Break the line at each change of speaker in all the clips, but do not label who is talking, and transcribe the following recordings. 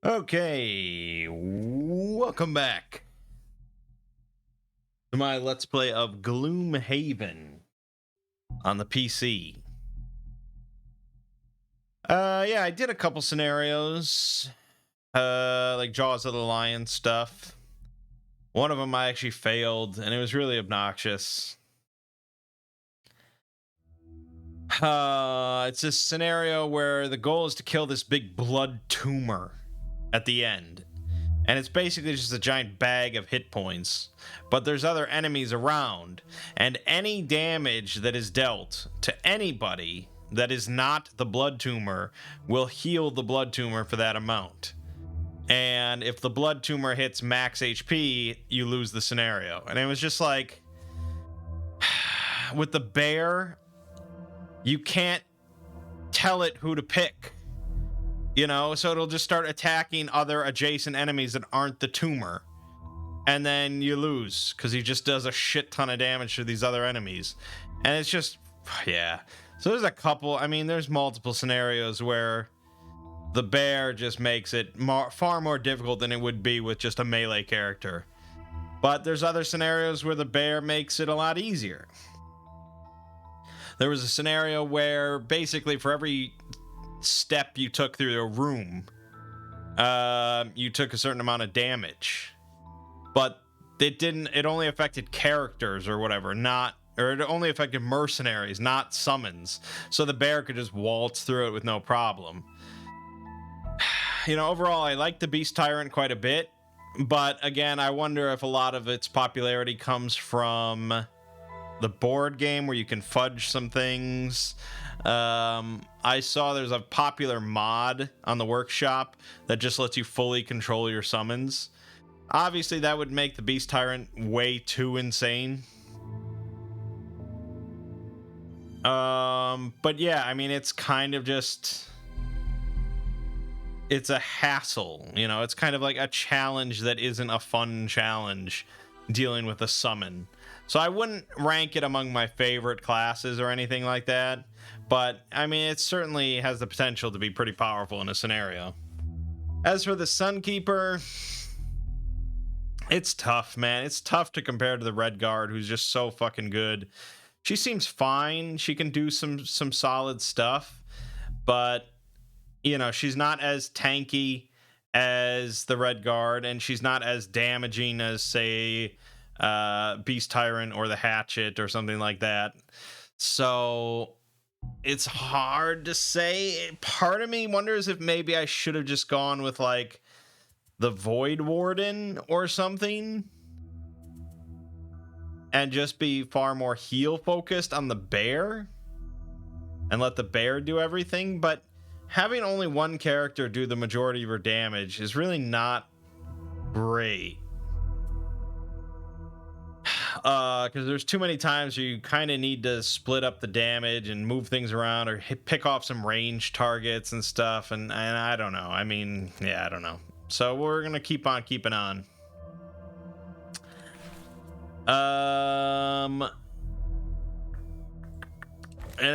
Okay, welcome back to my Let's Play of Gloomhaven on the PC. Yeah, I did a couple scenarios, like Jaws of the Lion stuff. One of them I actually failed, and it was really obnoxious. It's a scenario where the goal is to kill this big blood tumor at the end. And it's basically just a giant bag of hit points. But there's other enemies around. And any damage that is dealt to anybody that is not the blood tumor will heal the blood tumor for that amount. And if the blood tumor hits max HP, you lose the scenario. And it was just like, with the bear, you can't tell it who to pick. You know, so it'll just start attacking other adjacent enemies that aren't the tumor. And then you lose, because he just does a shit ton of damage to these other enemies. And it's just, yeah. So there's a couple, I mean, there's multiple scenarios where the bear just makes it far more difficult than it would be with just a melee character. But there's other scenarios where the bear makes it a lot easier. There was a scenario where basically for every step you took through a room, you took a certain amount of damage, but it only affected characters or whatever, it only affected mercenaries, not summons, so the bear could just waltz through it with no problem. You know, overall I like the Beast Tyrant quite a bit, but again, I wonder if a lot of its popularity comes from the board game where you can fudge some things. I saw there's a popular mod on the workshop that just lets you fully control your summons. Obviously, that would make the Beast Tyrant way too insane. But yeah, I mean, it's kind of just... It's a hassle, you know? It's kind of like a challenge that isn't a fun challenge dealing with a summon. So I wouldn't rank it among my favorite classes or anything like that. But, I mean, it certainly has the potential to be pretty powerful in a scenario. As for the Sunkeeper, it's tough, man. It's tough to compare to the Red Guard, who's just so fucking good. She seems fine. She can do some solid stuff. But, you know, she's not as tanky as the Red Guard, and she's not as damaging as, say, Beast Tyrant or the Hatchet or something like that. So it's hard to say. Part of me wonders if maybe I should have just gone with like the Void Warden or something and just be far more heal focused on the bear and let the bear do everything. But having only one character do the majority of her damage is really not great. Because there's too many times where you kind of need to split up the damage and move things around or pick off some range targets and stuff, and I don't know. I mean, yeah, I don't know. So we're gonna keep on keeping on. And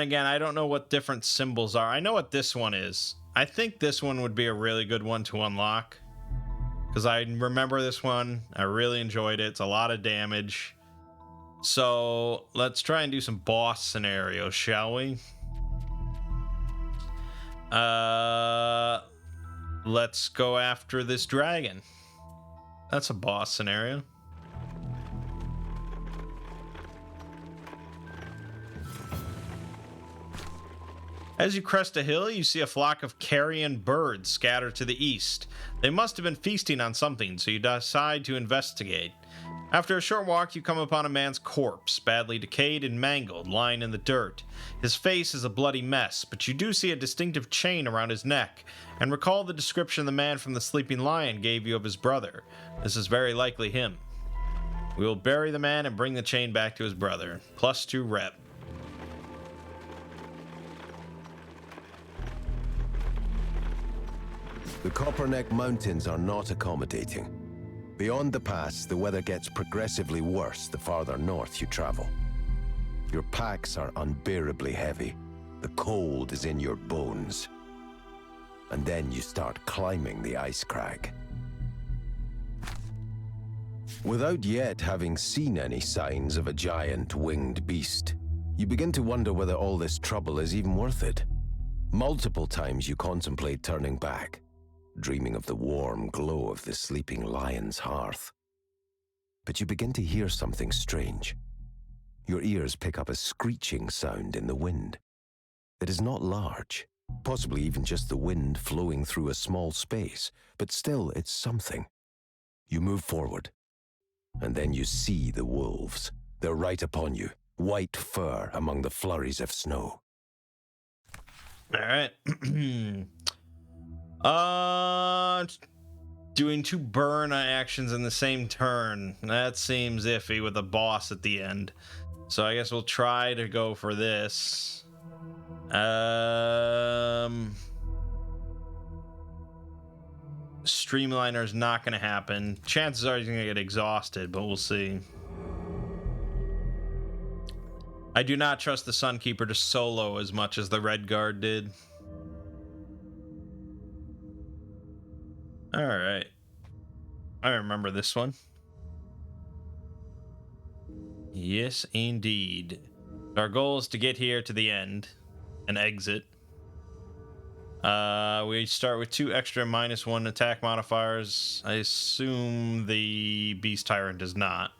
again, I don't know what different symbols are. I know what this one is. I think this one would be a really good one to unlock, because I remember this one. I really enjoyed it. It's a lot of damage. So let's try and do some boss scenarios, shall we? Let's go after this dragon. That's a boss scenario. As you crest a hill, you see a flock of carrion birds scattered to the east. They must have been feasting on something, so you decide to investigate. After a short walk, you come upon a man's corpse, badly decayed and mangled, lying in the dirt. His face is a bloody mess, but you do see a distinctive chain around his neck, and recall the description the man from the Sleeping Lion gave you of his brother. This is very likely him. We will bury the man and bring the chain back to his brother. +2 rep.
The Copperneck Mountains are not accommodating. Beyond the pass, the weather gets progressively worse the farther north you travel. Your packs are unbearably heavy. The cold is in your bones. and then you start climbing the ice crag. Without yet having seen any signs of a giant winged beast, you begin to wonder whether all this trouble is even worth it. Multiple times you contemplate turning back, dreaming of the warm glow of the sleeping lion's hearth. But you begin to hear something strange. Your ears pick up a screeching sound in the wind. It is not large, possibly even just the wind flowing through a small space, but still it's something. You move forward, and then you see the wolves. They're right upon you, white fur among the flurries of snow.
All right. Doing 2 burn actions in the same turn. That seems iffy with a boss at the end. So I guess we'll try to go for this. Streamliner is not going to happen. Chances are he's going to get exhausted, but we'll see. I do not trust the Sunkeeper to solo as much as the Red Guard did. All right. I remember this one. Yes, indeed. Our goal is to get here to the end and exit. We start with 2 extra -1 attack modifiers. I assume the Beast Tyrant does not.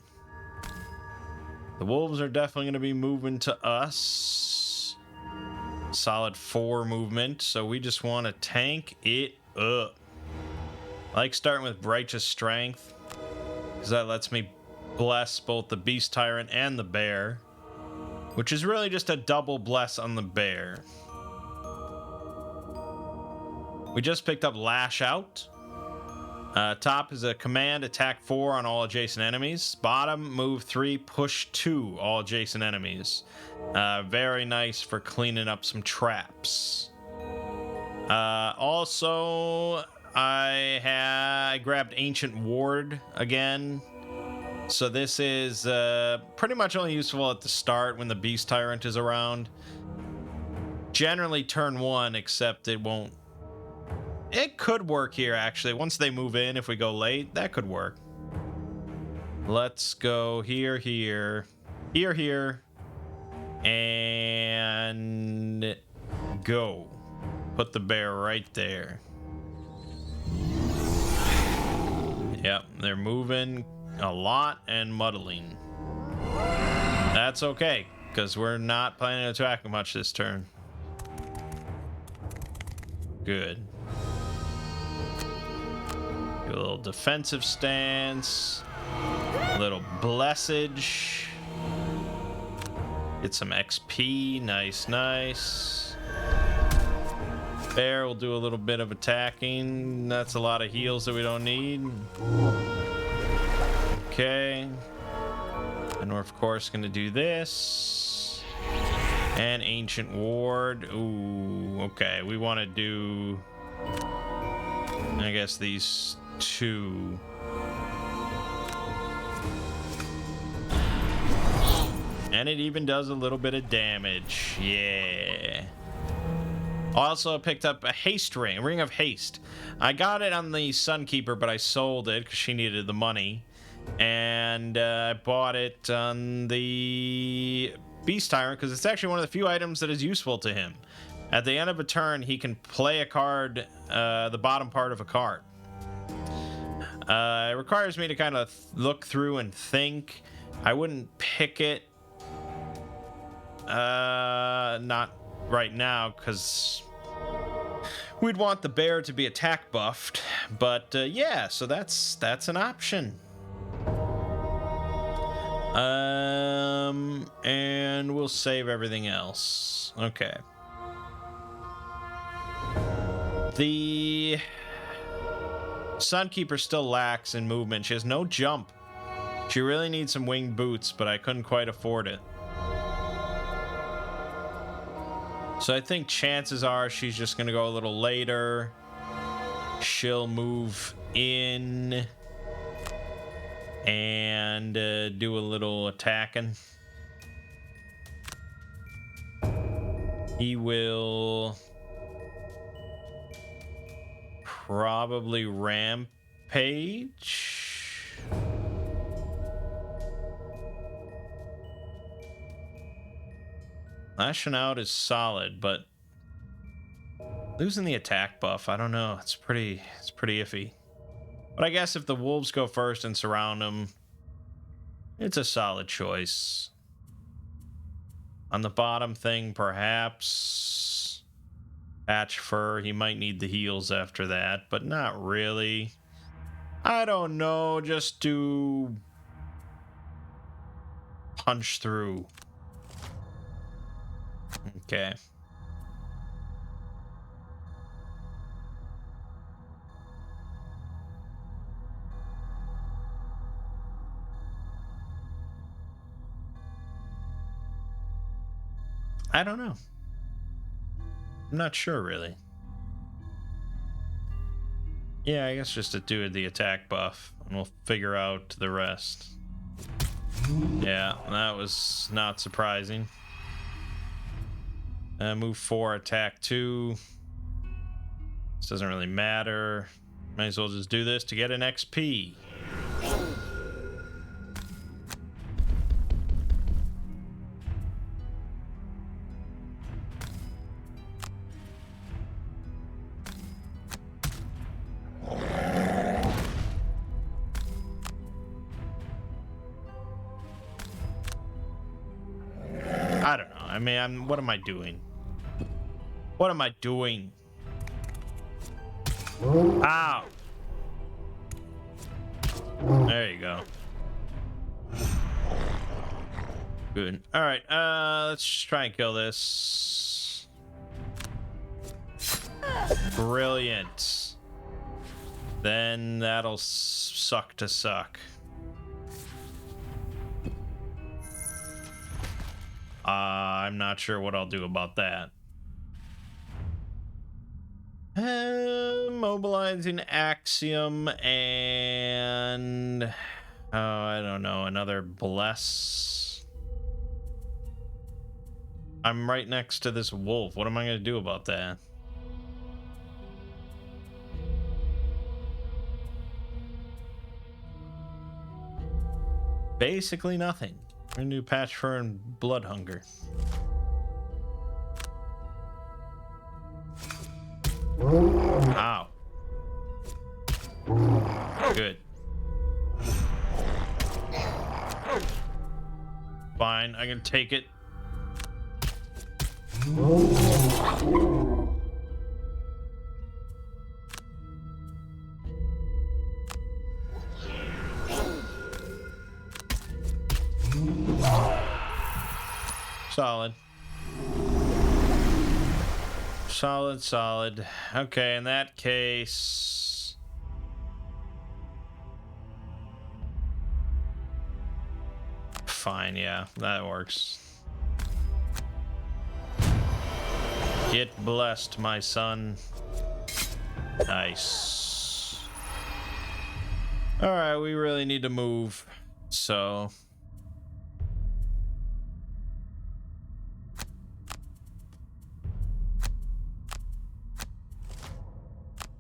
The wolves are definitely going to be moving to us. Solid 4 movement, so we just want to tank it up. I like starting with Righteous Strength, because that lets me bless both the Beast Tyrant and the bear, which is really just a double bless on the bear. We just picked up Lash Out. Top is a command, attack 4 on all adjacent enemies. Bottom, move 3, push 2, all adjacent enemies. Very nice for cleaning up some traps. Also, I grabbed Ancient Ward again. So this is pretty much only useful at the start when the Beast Tyrant is around. Generally turn 1, except it won't. It could work here, actually. Once they move in, if we go late, that could work. Let's go here, here, here, here, and go. Put the bear right there. Yep, they're moving a lot and muddling. That's okay, because we're not planning to attack much this turn. Good. Do a little defensive stance. A little blessage. Get some XP. Nice, nice. Bear will do a little bit of attacking. That's a lot of heals that we don't need. Okay. And we're, of course, going to do this. And Ancient Ward. Ooh, okay. We want to do, I guess, these 2. And it even does a little bit of damage. Yeah. Also picked up a haste ring, a ring of haste. I got it on the Sunkeeper, but I sold it because she needed the money. And I bought it on the Beast Tyrant because it's actually one of the few items that is useful to him. At the end of a turn, he can play a card, the bottom part of a card. It requires me to kind of look through and think. I wouldn't pick it. Not right now, because we'd want the bear to be attack buffed. But yeah, so that's an option. And we'll save everything else. Okay. The Sunkeeper still lacks in movement. She has no jump. She really needs some winged boots, but I couldn't quite afford it. So I think chances are she's just going to go a little later. She'll move in and do a little attacking. He will probably Rampage. Lashing out is solid, but losing the attack buff, I don't know. It's pretty iffy. But I guess if the wolves go first and surround him, it's a solid choice. On the bottom thing, perhaps patch fur. He might need the heals after that, but not really. I don't know. Just do punch through. Okay. I don't know. I'm not sure, really. Yeah, I guess just to do the attack buff, and we'll figure out the rest. Yeah, that was not surprising. Move 4, attack 2. This doesn't really matter. Might as well just do this to get an XP. I don't know. I mean, what am I doing? What am I doing? Ow! There you go. Good. All right. Let's just try and kill this. Brilliant. Then that'll suck to suck. I'm not sure what I'll do about that. Mobilizing Axiom and I don't know, another bless. I'm right next to this wolf. What am I gonna do about that? Basically nothing. We're gonna do patch fur and blood hunger. Ow. Good. Fine, I can take it. Solid. Solid. Okay, in that case... Fine, yeah, that works. Get blessed, my son. Nice. Alright, we really need to move, so...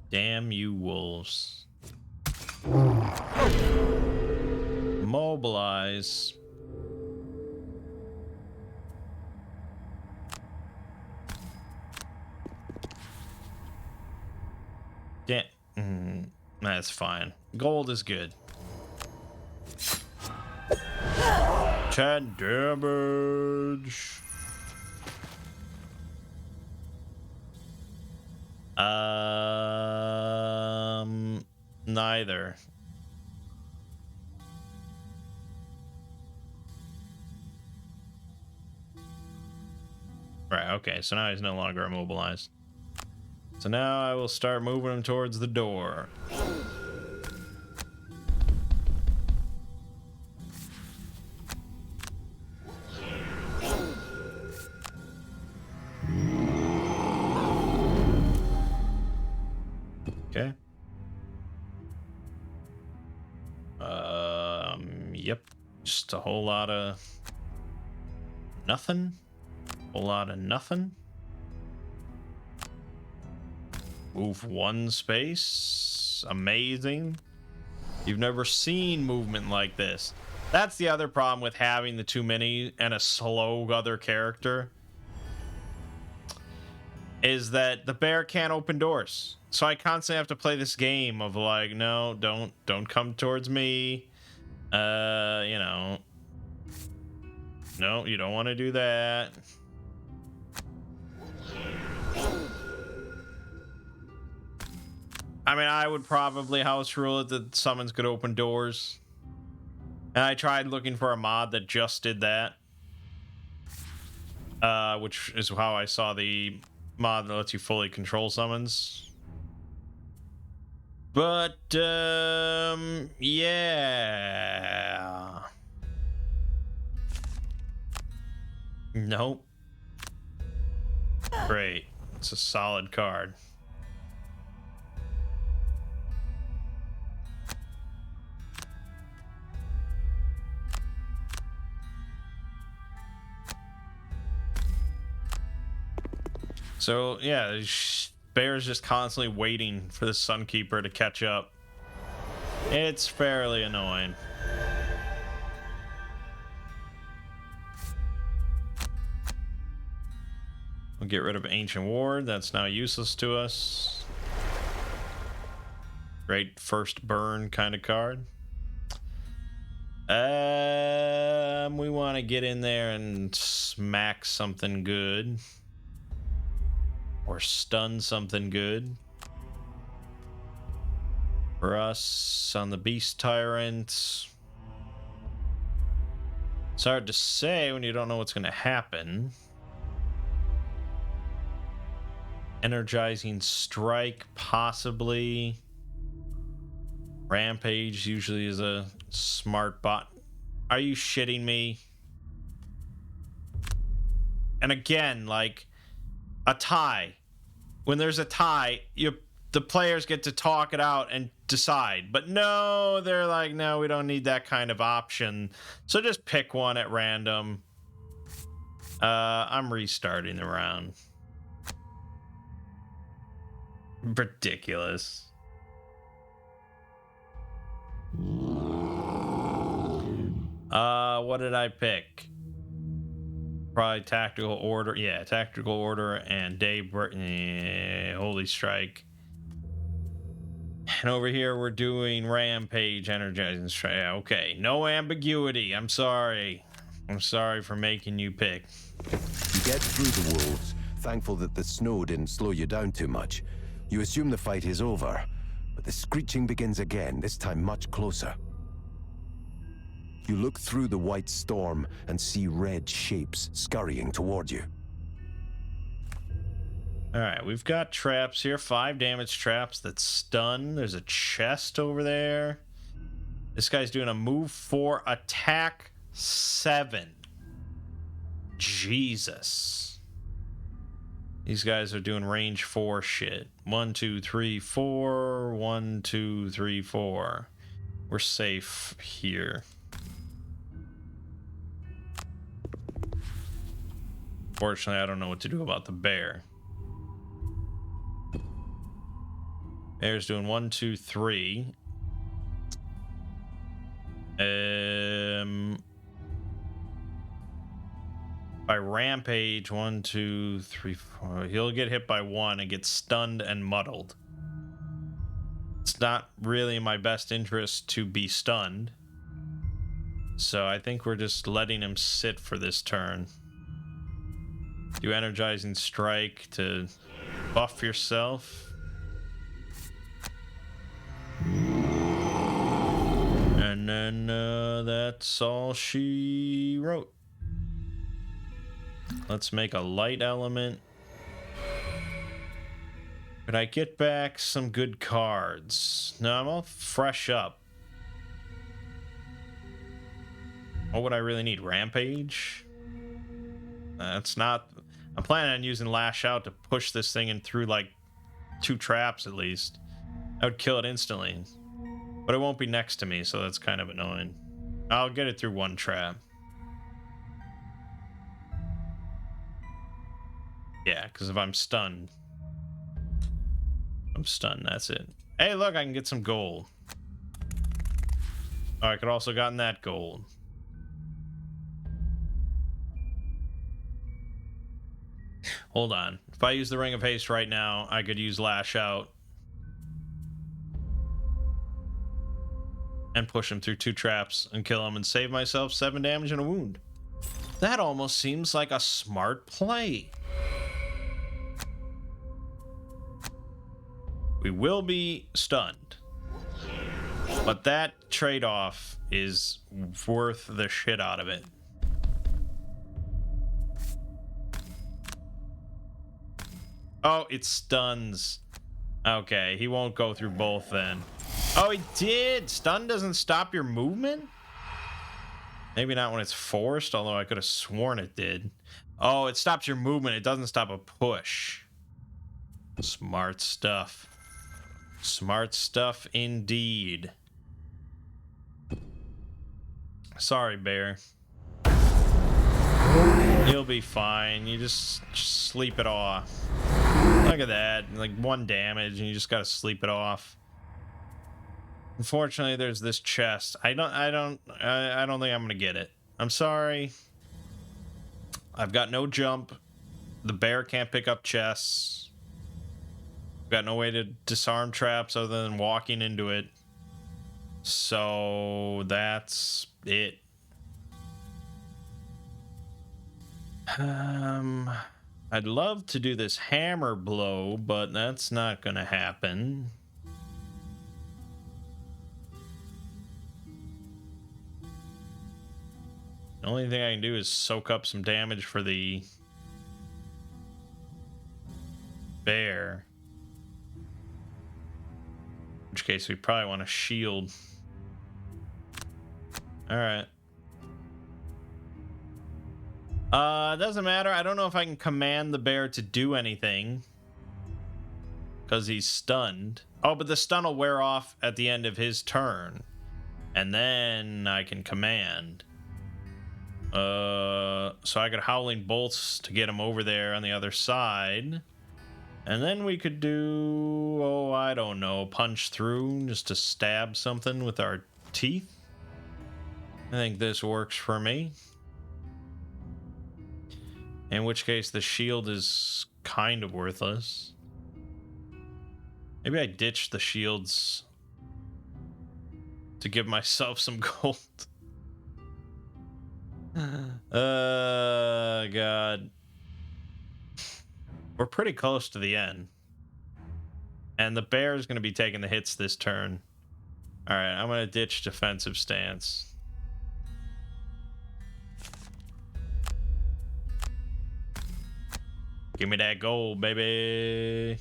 Damn you wolves. Mobilize. Damn. That's fine. Gold is good. 10 damage. Neither. Right, okay, so now he's no longer immobilized. So now I will start moving him towards the door. Okay. Yep. Just a whole lot of nothing. Whole lot of nothing. Move 1 space. Amazing. You've never seen movement like this. That's the other problem with having the too many and a slow other character. Is that the bear can't open doors. So I constantly have to play this game of like, no, don't come towards me. You know. No, you don't want to do that. I mean, I would probably house rule it that summons could open doors. And I tried looking for a mod that just did that. Which is how I saw the mod that lets you fully control summons. But, yeah. Nope. Great. It's a solid card. So, yeah, Bear's just constantly waiting for the Sunkeeper to catch up. It's fairly annoying. We'll get rid of Ancient Ward. That's now useless to us. Great first burn kind of card. We want to get in there and smack something good. Or stun something good. For us on the Beast Tyrant. It's hard to say when you don't know what's going to happen. Energizing Strike, possibly. Rampage usually is a smart bot. Are you shitting me? And again, like a tie. When there's a tie, the players get to talk it out and decide. But no, they're like, no, we don't need that kind of option. So just pick one at random. I'm restarting the round. Ridiculous. What did I pick? Probably Tactical Order. Yeah, Tactical Order and Holy Strike. And over here we're doing Rampage, Energizing Strike. Yeah, okay, no ambiguity. I'm sorry. I'm sorry for making you pick.
You get through the wolves, thankful that the snow didn't slow you down too much. You assume the fight is over, but the screeching begins again, this time much closer. You look through the white storm and see red shapes scurrying toward you.
Alright, we've got traps here. 5 damage traps that stun. There's a chest over there. This guy's doing a move 4, attack 7. Jesus. These guys are doing range 4 shit. 1, 2, 3, 4. 1, 2, 3, 4. We're safe here. Fortunately, I don't know what to do about the bear. Bear's doing 1, 2, 3. By Rampage, 1, 2, 3, 4. He'll get hit by 1 and get stunned and muddled. It's not really in my best interest to be stunned. So I think we're just letting him sit for this turn. Do Energizing Strike to buff yourself. And then that's all she wrote. Let's make a light element. Could I get back some good cards? No, I'm all fresh up. What would I really need? Rampage? That's not... I'm planning on using Lash Out to push this thing in through like 2 traps at least. I would kill it instantly. But it won't be next to me, so that's kind of annoying. I'll get it through 1 trap. Yeah, because if I'm stunned... I'm stunned, that's it. Hey, look, I can get some gold. Oh, I could also gotten that gold. Hold on. If I use the Ring of Haste right now, I could use Lash Out and push him through 2 traps and kill him and save myself 7 damage and a wound. That almost seems like a smart play. We will be stunned, but that trade-off is worth the shit out of it. Oh, it stuns. Okay, he won't go through both then. Oh, he did. Stun doesn't stop your movement? Maybe not when it's forced, although I could have sworn it did. Oh, it stops your movement. It doesn't stop a push. Smart stuff. Smart stuff indeed. Sorry, bear. You'll be fine. You just sleep it off. Look at that. Like 1 damage and you just gotta sleep it off. Unfortunately, there's this chest. I don't think I'm gonna get it. I'm sorry. I've got no jump. The bear can't pick up chests. Got no way to disarm traps other than walking into it. So that's it. I'd love to do this hammer blow, but that's not gonna happen. The only thing I can do is soak up some damage for the bear. In which case we probably want to shield. Alright. It doesn't matter. I don't know if I can command the bear to do anything, because he's stunned. Oh, but the stun will wear off at the end of his turn. And then I can command. So I could Howling Bolts to get him over there on the other side. And then we could do, oh, I don't know, punch through just to stab something with our teeth. I think this works for me. In which case the shield is kind of worthless. Maybe I ditch the shields to give myself some gold. God. We're pretty close to the end. And the bear is going to be taking the hits this turn. Alright, I'm going to ditch defensive stance. Give me that gold, baby.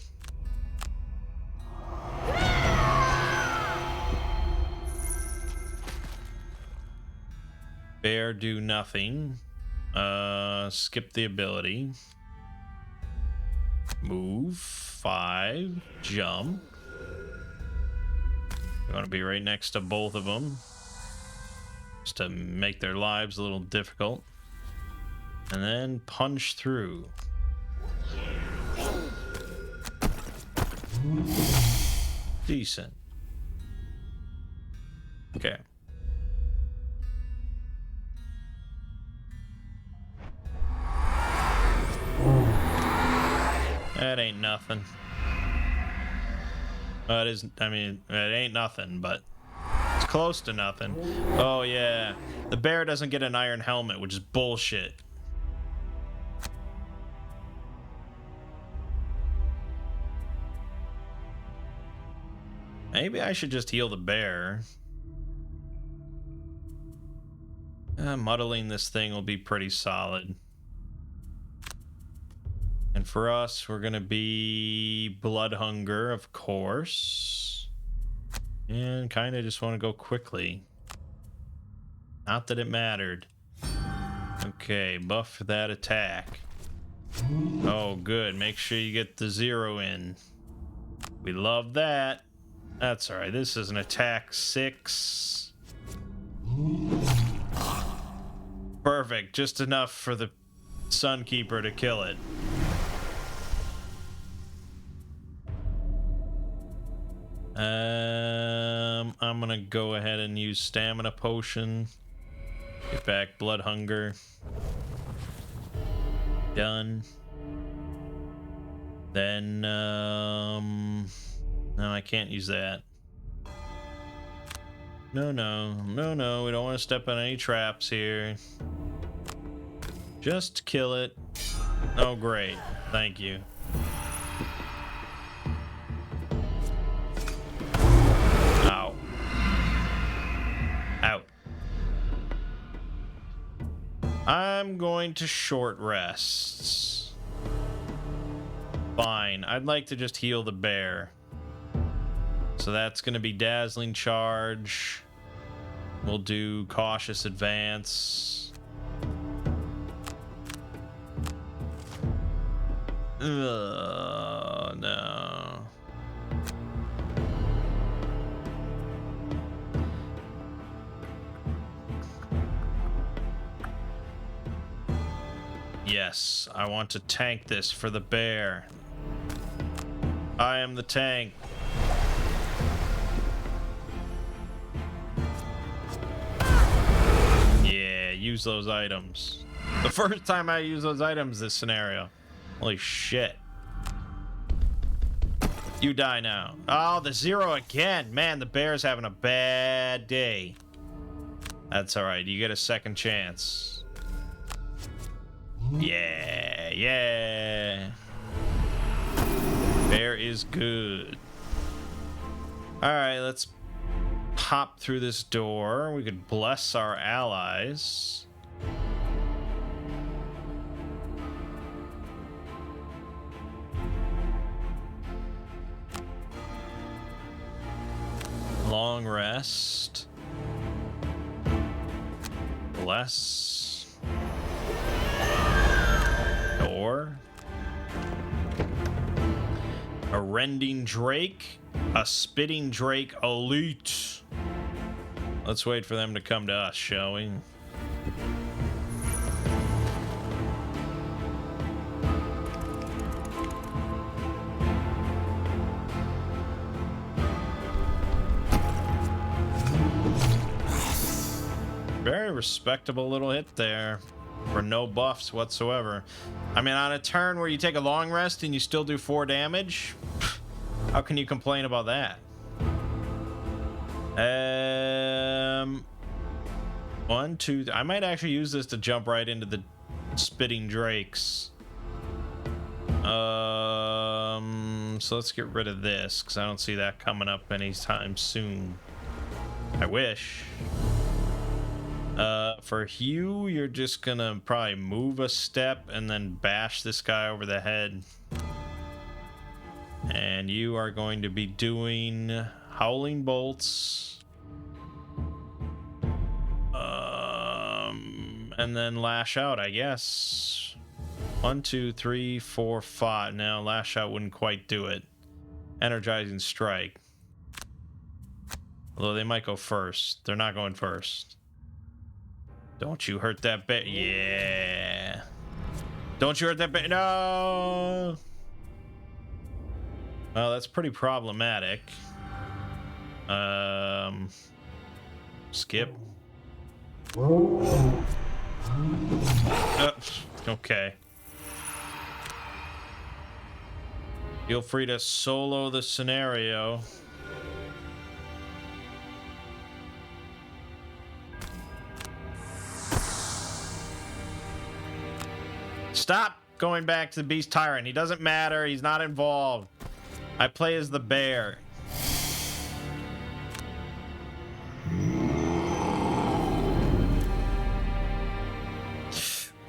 Bear do nothing. Skip the ability. Move. 5. Jump. You want to be right next to both of them, just to make their lives a little difficult. And then punch through. Decent. Okay. That ain't nothing. It isn't. I mean, it ain't nothing, but it's close to nothing. Oh yeah, the bear doesn't get an iron helmet, which is bullshit. Maybe I should just heal the bear. Muddling this thing will be pretty solid. And for us, we're gonna be Blood Hunger, of course. And kind of just want to go quickly. Not that it mattered. Okay, buff for that attack. Oh, good. Make sure you get the 0 in. We love that. That's alright. This is an attack 6. Perfect. Just enough for the Sunkeeper to kill it. I'm gonna go ahead and use stamina potion. Get back blood hunger. Done. Then, no, I can't use that. No, we don't want to step on any traps here. Just kill it. Oh, great. Thank you. Ow. Out. I'm going to short rests. Fine. I'd like to just heal the bear. So that's going to be Dazzling Charge. We'll do Cautious Advance. No. Yes, I want to tank this for the bear. I am the tank. Yeah, use those items. The first time I use those items this scenario. Holy shit. You die now. Oh, the 0 again. Man, the bear's having a bad day. That's alright. You get a second chance. Yeah, yeah. Bear is good. Alright, let's pop through this door. We could bless our allies. Long rest. Bless. Door. A rending drake. A spitting drake elite. Let's wait for them to come to us, shall we? Very respectable little hit there for no buffs whatsoever. I mean, on a turn where you take a long rest and you still do 4 damage, how can you complain about that? 1, 2. I might actually use this to jump right into the spitting drakes. So let's get rid of this because I don't see that coming up anytime soon. I wish. For Hugh, you're just gonna probably move a step and then bash this guy over the head. And you are going to be doing Howling Bolts. And then Lash Out, I guess. 1, 2, 3, 4, 5. Now, Lash Out wouldn't quite do it. Energizing Strike. Although they might go first. They're not going first. Don't you hurt that bear. Yeah. Don't you hurt that bear. No. Well, that's pretty problematic. Skip. Okay. Feel free to solo the scenario. Stop going back to the Beast Tyrant. He doesn't matter. He's not involved. I play as the bear.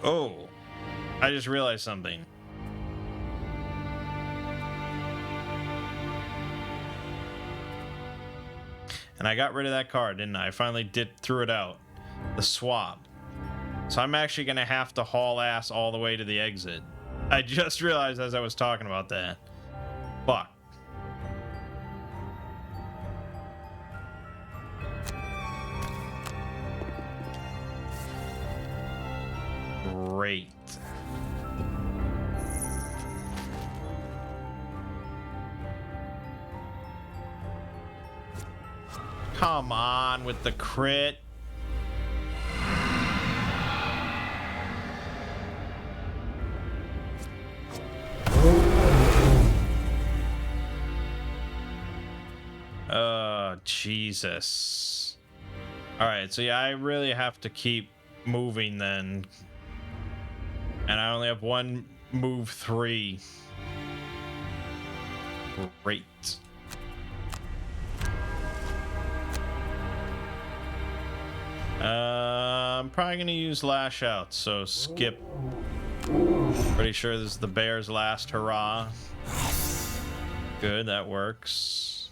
Oh, I just realized something. And I got rid of that card, didn't I? I finally threw it out. The swap. So I'm actually going to have to haul ass all the way to the exit. I just realized as I was talking about that. Fuck. Great. Come on with the crit. Oh, Jesus. Alright, so yeah, I really have to keep moving then. And I only have one move 3. Great. I'm probably gonna use Lash Out, so skip. Pretty sure this is the bear's last hurrah. Good, that works.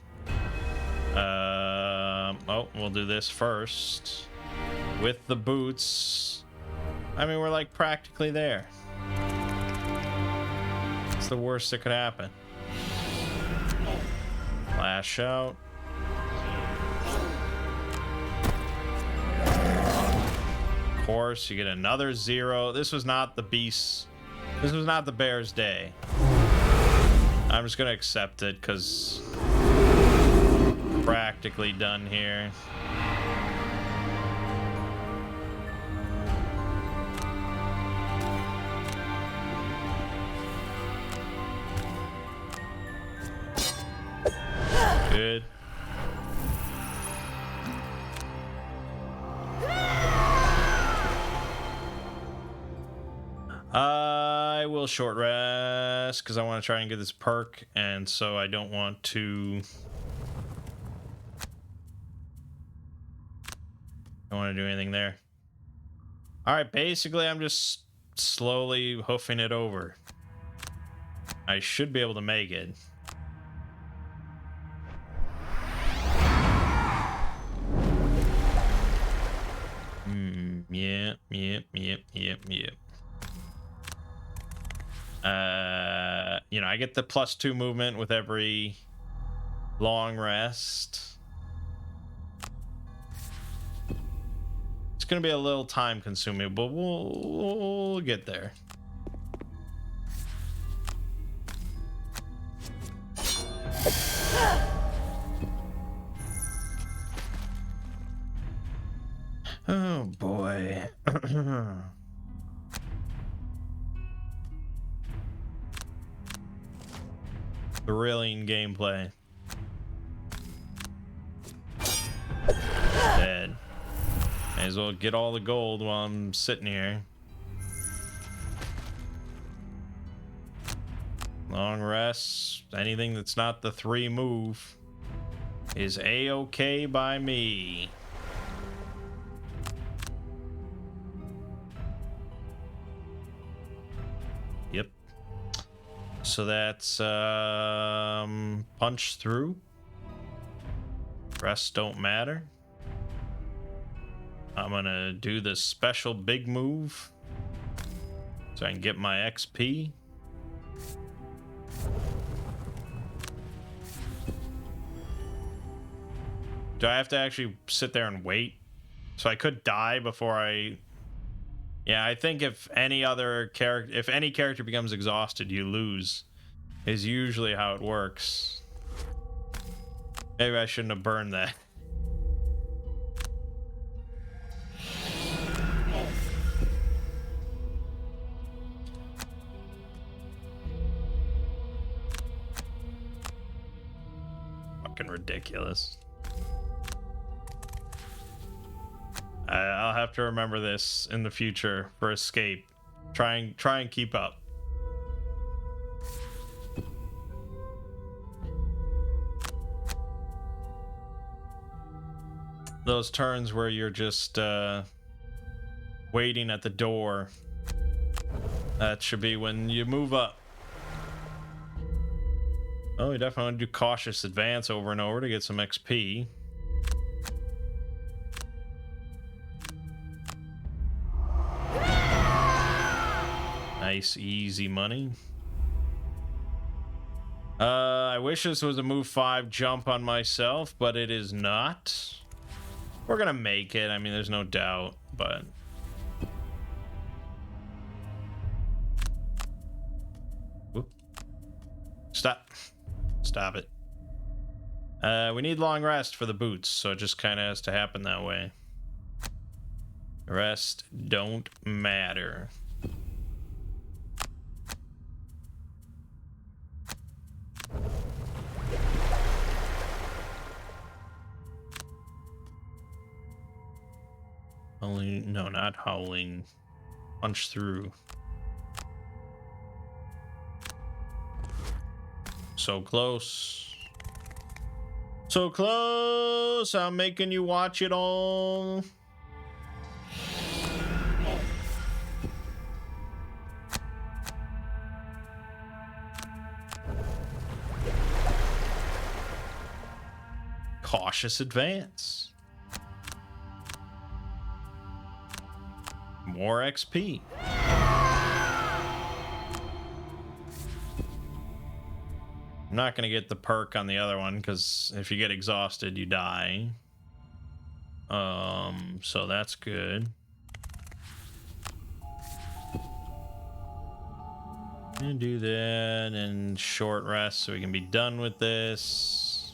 Oh, we'll do this first. With the boots. I mean, we're like practically there. It's the worst that could happen. Lash Out. Of course, you get another 0. This was not the beast. This was not the bear's day. I'm just gonna accept it because practically done here. Good. I will short rest because I want to try and get this perk, and so I don't want to. I don't want to do anything there. All right, basically, I'm just slowly hoofing it over. I should be able to make it. Yep. You know, I get the +2 movement with every long rest. It's gonna be a little time consuming, but we'll get there. Oh boy. Thrilling gameplay. Dead. May as well get all the gold while I'm sitting here. Long rest. Anything that's not the 3 move is A-okay by me. Yep. So that's punch through. Rest don't matter. I'm gonna do the special big move so I can get my XP. Do I have to actually sit there and wait? So I could die before I... Yeah, I think if any character becomes exhausted, you lose. Is usually how it works. Maybe I shouldn't have burned that. Fucking ridiculous. I'll have to remember this in the future for escape. Try and keep up. Those turns where you're just waiting at the door. That should be when you move up. Oh, you definitely want to do cautious advance over and over to get some XP. Nice, easy money. I wish this was a move 5 jump on myself, but it is not. We're gonna make it. I mean, there's no doubt, but... Whoop. Stop. Stop it. We need long rest for the boots, so it just kind of has to happen that way. The rest don't matter. No, not howling. Punch through. So close. So close. I'm making you watch it all. Cautious advance. More XP. I'm not gonna get the perk on the other one because if you get exhausted, you die. So that's good. Gonna do that and short rest so we can be done with this.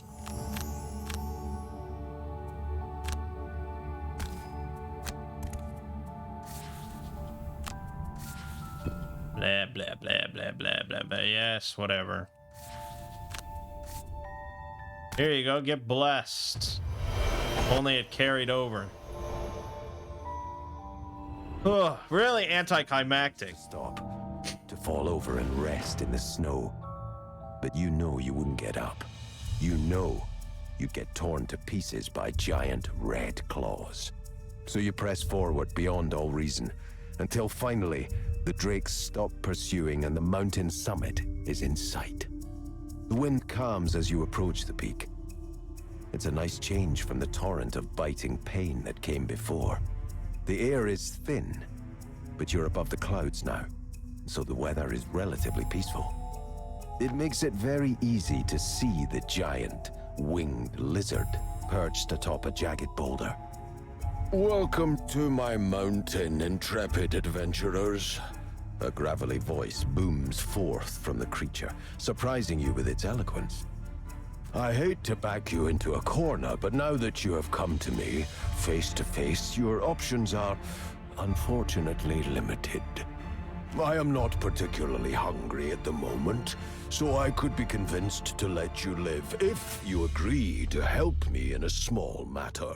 Blah, blah, blah, blah, blah, blah, blah. Yes, whatever. Here you go, get blessed. If only it carried over. Ugh, really anticlimactic.
Stop. To fall over and rest in the snow. But you know you wouldn't get up. You know you'd get torn to pieces by giant red claws. So you press forward beyond all reason, until finally, the drakes stop pursuing and the mountain summit is in sight. The wind calms as you approach the peak. It's a nice change from the torrent of biting pain that came before. The air is thin, but you're above the clouds now, so the weather is relatively peaceful. It makes it very easy to see the giant, winged lizard perched atop a jagged boulder. Welcome to my mountain, intrepid adventurers. A gravelly voice booms forth from the creature, surprising you with its eloquence. I hate to back you into a corner, but now that you have come to me, face to face, your options are, unfortunately, limited. I am not particularly hungry at the moment, so I could be convinced to let you live if you agree to help me in a small matter.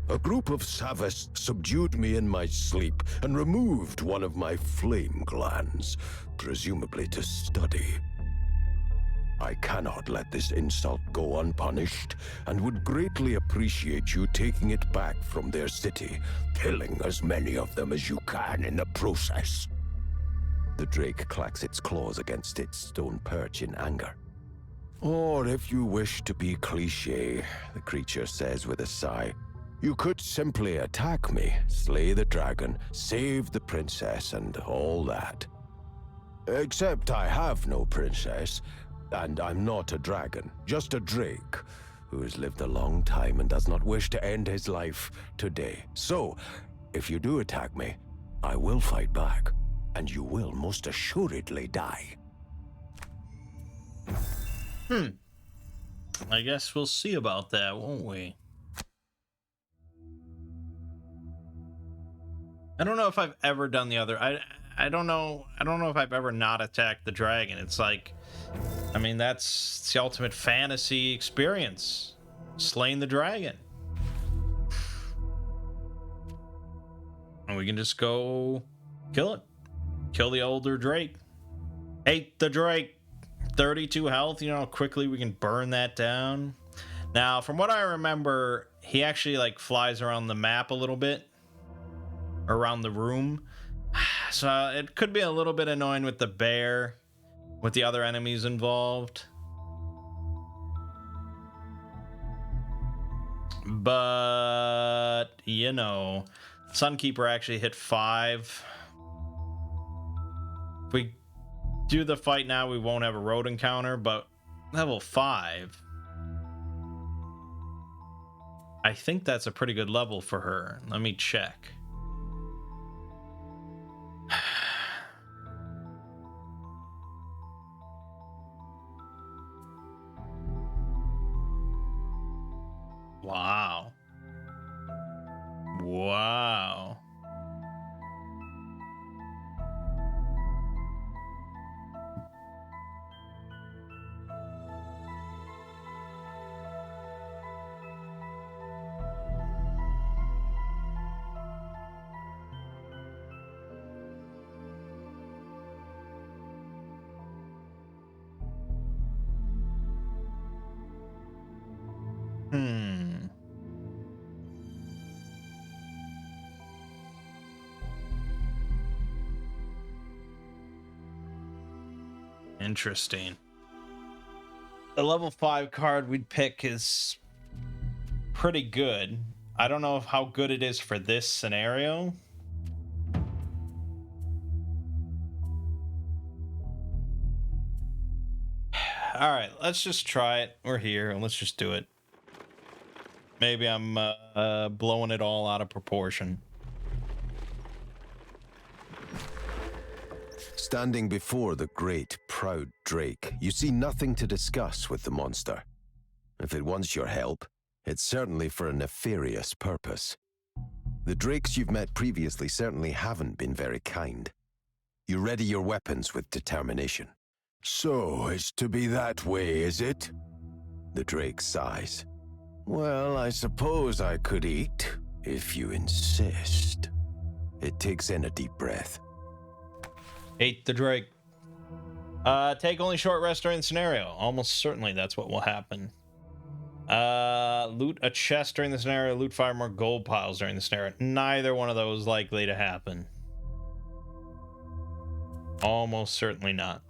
A group of Savas subdued me in my sleep and removed one of my flame glands, presumably to study. I cannot let this insult go unpunished, and would greatly appreciate you taking it back from their city, killing as many of them as you can in the process. The drake clacks its claws against its stone perch in anger. Or if you wish to be cliché, the creature says with a sigh, you could simply attack me, slay the dragon, save the princess, and all that. Except I have no princess, and I'm not a dragon, just a drake, who has lived a long time and does not wish to end his life today. So, if you do attack me, I will fight back, and you will most assuredly die.
I guess we'll see about that, won't we? I don't know if I've ever done the other. I don't know if I've ever not attacked the dragon. It's like, I mean, that's the ultimate fantasy experience. Slaying the dragon. And we can just go kill it. Kill the older drake. Hate the drake. 32 health, you know how quickly we can burn that down. Now, from what I remember, he actually like flies around the map a little bit. Around the room. So it could be a little bit annoying with the bear, with the other enemies involved. But, you know, Sunkeeper actually hit 5. If we do the fight now, we won't have a road encounter, but level 5. I think that's a pretty good level for her. Let me check. Hmm. Interesting. The level 5 card we'd pick is pretty good. I don't know how good it is for this scenario. All right, let's just try it. We're here, and let's just do it. Maybe I'm blowing it all out of proportion.
Standing before the great, proud Drake, you see nothing to discuss with the monster. If it wants your help, it's certainly for a nefarious purpose. The Drakes you've met previously certainly haven't been very kind. You ready your weapons with determination. So, it's to be that way, is it? The Drake sighs. Well, I suppose I could eat, if you insist. It takes in a deep breath.
Ate the Drake. Take only short rest during the scenario. Almost certainly that's what will happen. Loot a chest during the scenario. Loot 5 more gold piles during the scenario. Neither one of those likely to happen. Almost certainly not.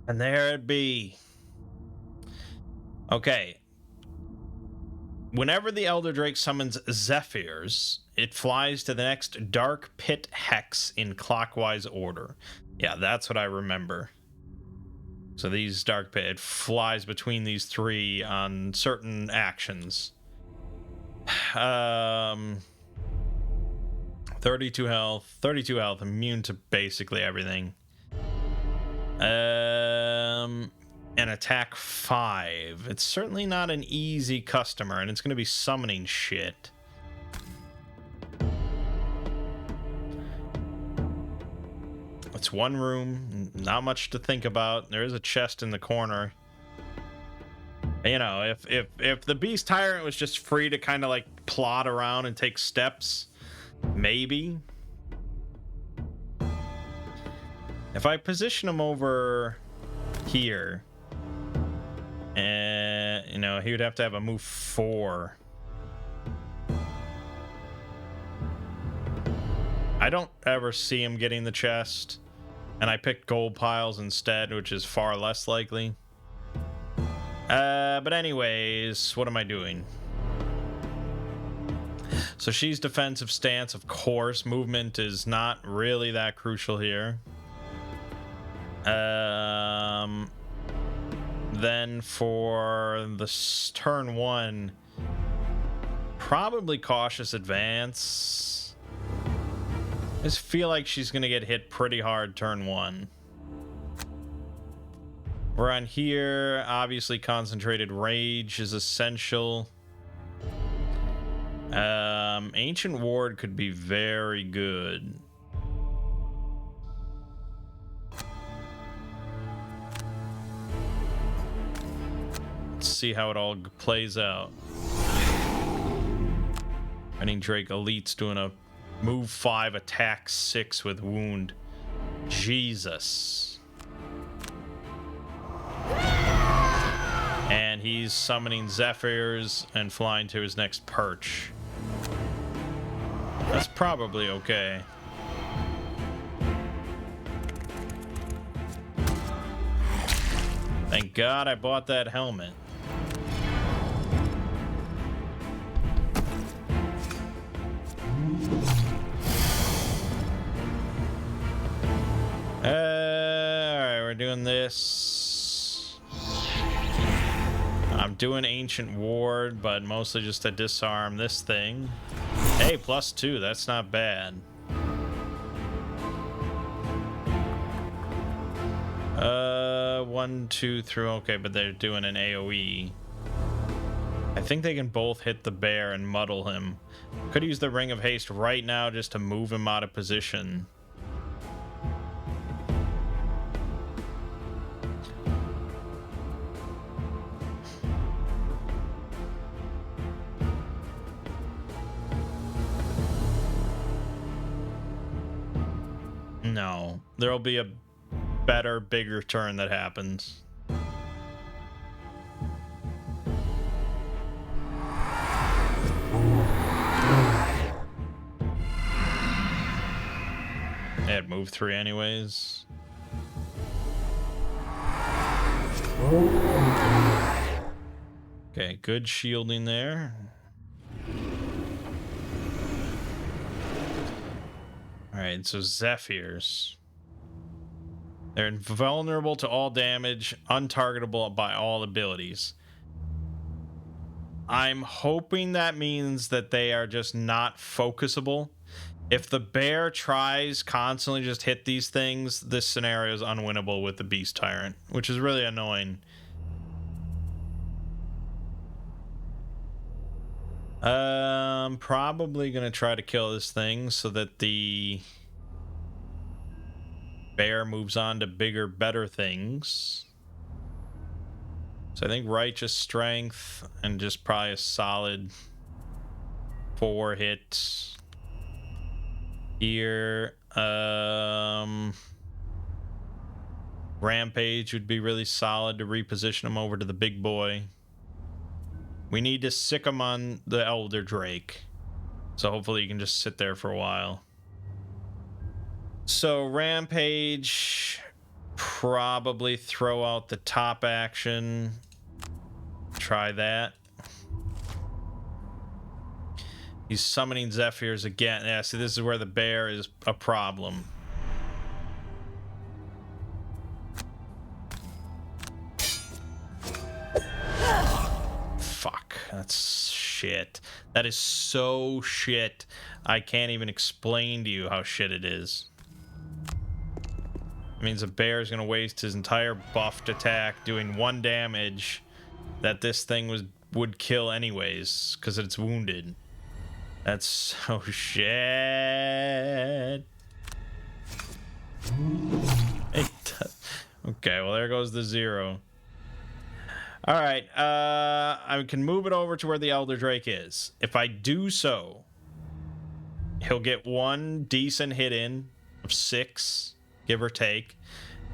And there it be. Okay. Whenever the Elder Drake summons Zephyrs, it flies to the next Dark Pit Hex in clockwise order. Yeah, that's what I remember. So these Dark Pit, it flies between these three on certain actions. 32 health, immune to basically everything. An attack 5. It's certainly not an easy customer, and it's going to be summoning shit. It's one room, not much to think about. There is a chest in the corner. You know, if the Beast Tyrant was just free to kind of like plod around and take steps, maybe. If I position him over here, and you know, he would have to have a move 4. I don't ever see him getting the chest, and I picked gold piles instead, which is far less likely. But anyways, what am I doing? So she's defensive stance, of course. Movement is not really that crucial here. Then for the turn 1, probably cautious advance. I just feel like she's gonna get hit pretty hard turn 1. We're on here. Obviously, concentrated rage is essential. Ancient Ward could be very good. Let's see how it all plays out. Running Drake Elite's doing a move 5, attack 6 with wound. Jesus. And he's summoning Zephyrs and flying to his next perch. That's probably okay. Thank God I bought that helmet. Alright, we're doing this. I'm doing Ancient Ward, but mostly just to disarm this thing. Hey, +2, that's not bad. 1, 2, 3, okay, but they're doing an AoE. I think they can both hit the bear and muddle him. Could use the Ring of Haste right now just to move him out of position. No, there'll be a better, bigger turn that happens. They had move 3 anyways. Okay, good shielding there. Alright, so Zephyrs. They're invulnerable to all damage, untargetable by all abilities. I'm hoping that means that they are just not focusable. If the bear tries constantly just hit these things, this scenario is unwinnable with the Beast Tyrant, which is really annoying. Probably gonna try to kill this thing so that the bear moves on to bigger, better things. So I think righteous strength and just probably a solid 4 hit here. Rampage would be really solid to reposition him over to the big boy. We need to sick him on the Elder Drake. So hopefully you can just sit there for a while. So Rampage, probably throw out the top action. Try that. He's summoning Zephyrs again. Yeah, see, this is where the bear is a problem. Fuck, that's shit. That is so shit. I can't even explain to you how shit it is. It means a bear is going to waste his entire buffed attack doing 1 damage that this thing would kill anyways because it's wounded. That's so shit. Okay, well, there goes the 0. All right, I can move it over to where the Elder Drake is. If I do so, he'll get 1 decent hit in of 6, give or take,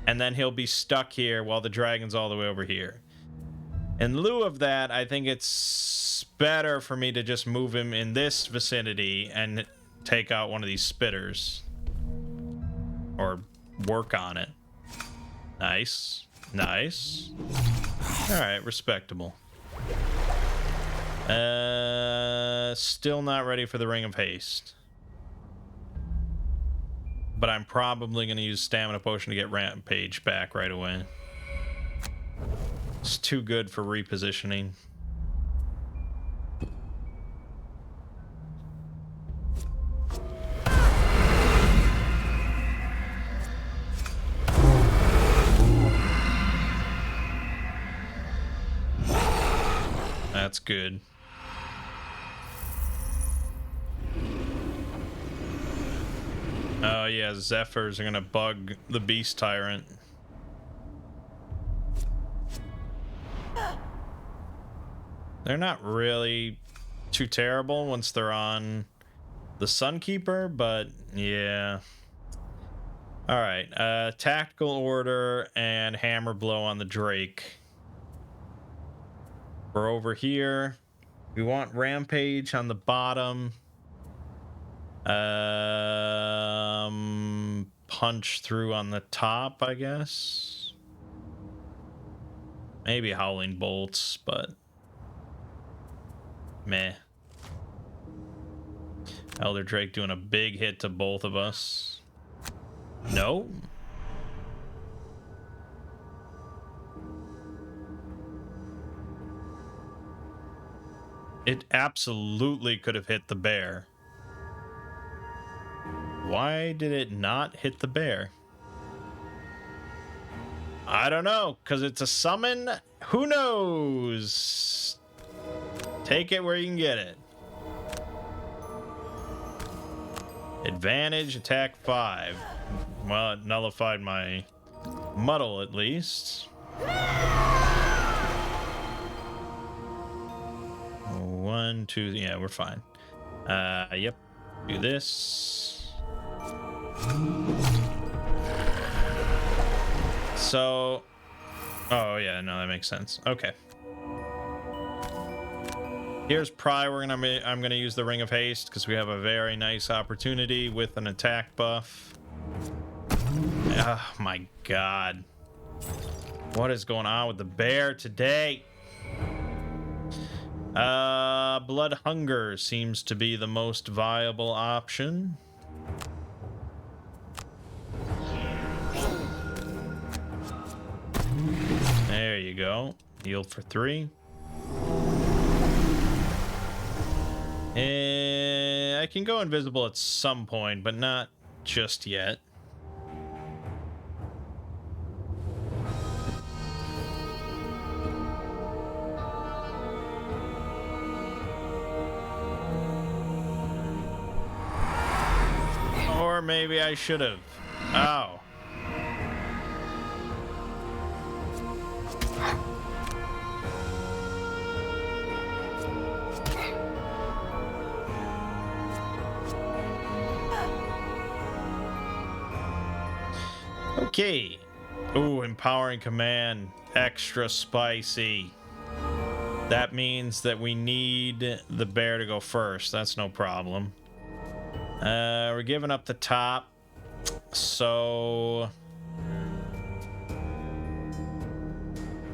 and then he'll be stuck here while the dragon's all the way over here. In lieu of that, I think it's better for me to just move him in this vicinity and take out one of these spitters. Or work on it. Nice. Nice. Alright, respectable. Still not ready for the Ring of Haste. But I'm probably going to use Stamina Potion to get Rampage back right away. It's too good for repositioning. That's good. Oh yeah, Zephyrs are gonna bug the Beast Tyrant. They're not really too terrible once they're on the Sunkeeper, but yeah. Alright, Tactical Order and Hammer Blow on the Drake. We're over here. We want Rampage on the bottom. Punch through on the top, I guess. Maybe Howling Bolts, but meh. Elder Drake doing a big hit to both of us. No. It absolutely could have hit the bear. Why did it not hit the bear? I don't know, because it's a summon. Who knows? Take it where you can get it. Advantage, attack 5. Well, it nullified my muddle at least. 1, 2, yeah, we're fine. Yep. Do this. So, oh yeah, no, that makes sense. Okay. Here's Pry. I'm gonna use the Ring of Haste because we have a very nice opportunity with an attack buff. Oh my god. What is going on with the bear today? Blood Hunger seems to be the most viable option. There you go. Heal for 3. I can go invisible at some point, but not just yet. Or maybe I should have. Oh. Okay. Ooh, Empowering Command. Extra spicy. That means that we need the bear to go first. That's no problem. We're giving up the top. So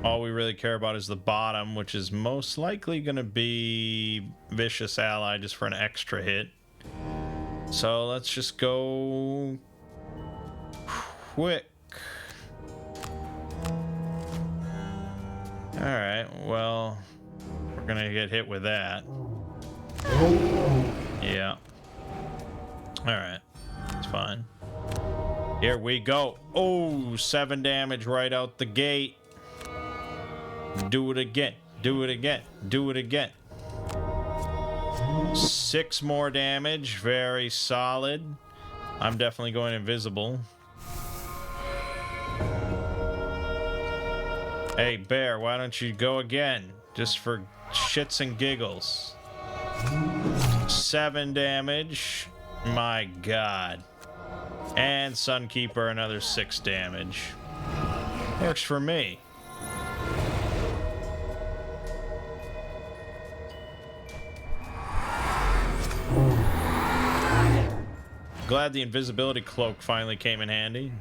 all we really care about is the bottom, which is most likely going to be Vicious Ally just for an extra hit. So let's just go quick. Alright, well, we're gonna get hit with that. Yeah. Alright, it's fine. Here we go. Oh, 7 damage right out the gate. Do it again. Do it again. Do it again. 6 more damage. Very solid. I'm definitely going invisible. Hey, bear, why don't you go again? Just for shits and giggles. 7 damage. My god. And Sunkeeper, another 6 damage. Works for me. Glad the invisibility cloak finally came in handy.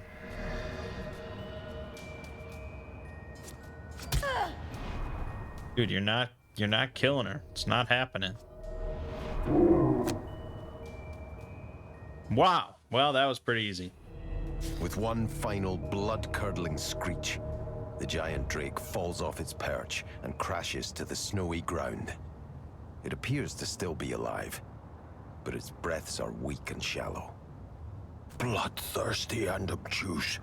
Dude, you're not killing her. It's not happening. Wow. Well, that was pretty easy.
With one final blood-curdling screech, the giant drake falls off its perch and crashes to the snowy ground. It appears to still be alive, but its breaths are weak and shallow. Bloodthirsty and obtuse.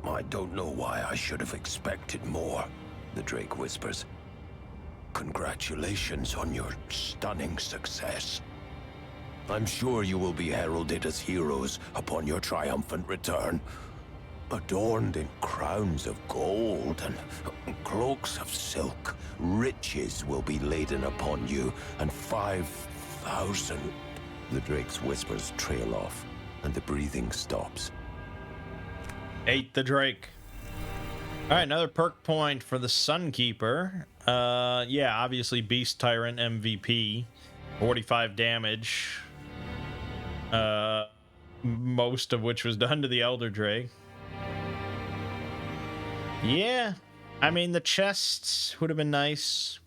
I don't know why I should have expected more, the drake whispers. Congratulations on your stunning success. I'm sure you will be heralded as heroes upon your triumphant return, adorned in crowns of gold and cloaks of silk. Riches will be laden upon you, and 5,000... The drake's whispers trail off, and the breathing stops.
Ate the drake. All right, another perk point for the Sunkeeper. Yeah, obviously Beast Tyrant MVP, 45 damage. Most of which was done to the Elder Drake. Yeah, I mean, the chests would have been nice.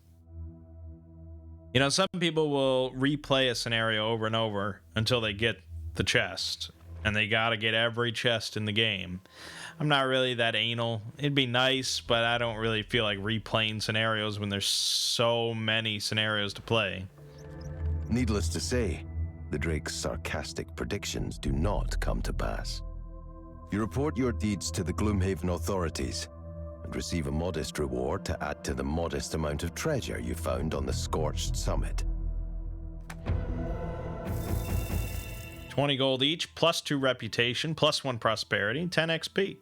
You know, some people will replay a scenario over and over until they get the chest, and they gotta get every chest in the game. I'm not really that anal. It'd be nice, but I don't really feel like replaying scenarios when there's so many scenarios to play.
Needless to say, the drake's sarcastic predictions do not come to pass. You report your deeds to the Gloomhaven authorities and receive a modest reward to add to the modest amount of treasure you found on the Scorched Summit.
20 gold each, plus 2 reputation, plus 1 prosperity, 10 XP.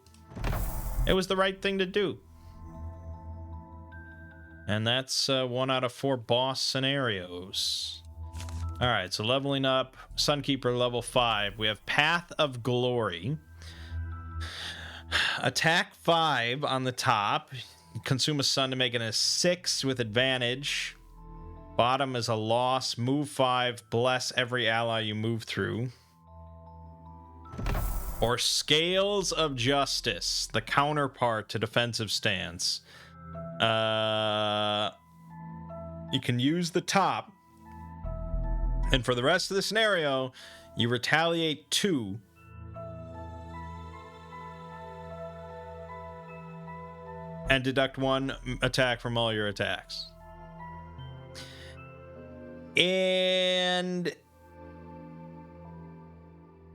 It was the right thing to do. And that's 1 out of 4 boss scenarios. All right, so leveling up, Sunkeeper level 5. We have Path of Glory. Attack 5 on the top. Consume a sun to make it a 6 with advantage. Bottom is a loss. Move 5. Bless every ally you move through. Or Scales of Justice, the counterpart to defensive stance. You can use the top. And for the rest of the scenario, you retaliate 2. And deduct 1 attack from all your attacks. And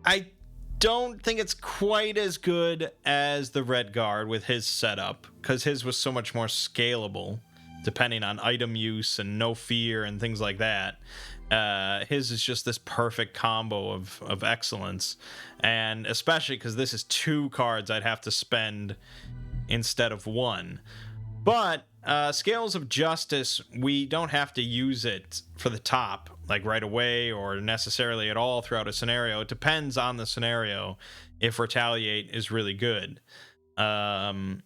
I don't think it's quite as good as the Red Guard with his setup, because his was so much more scalable, depending on item use and no fear and things like that. His is just this perfect combo of excellence, and especially because this is 2 cards I'd have to spend instead of 1. But Scales of Justice, we don't have to use it for the top, like right away or necessarily at all throughout a scenario. It depends on the scenario if Retaliate is really good. But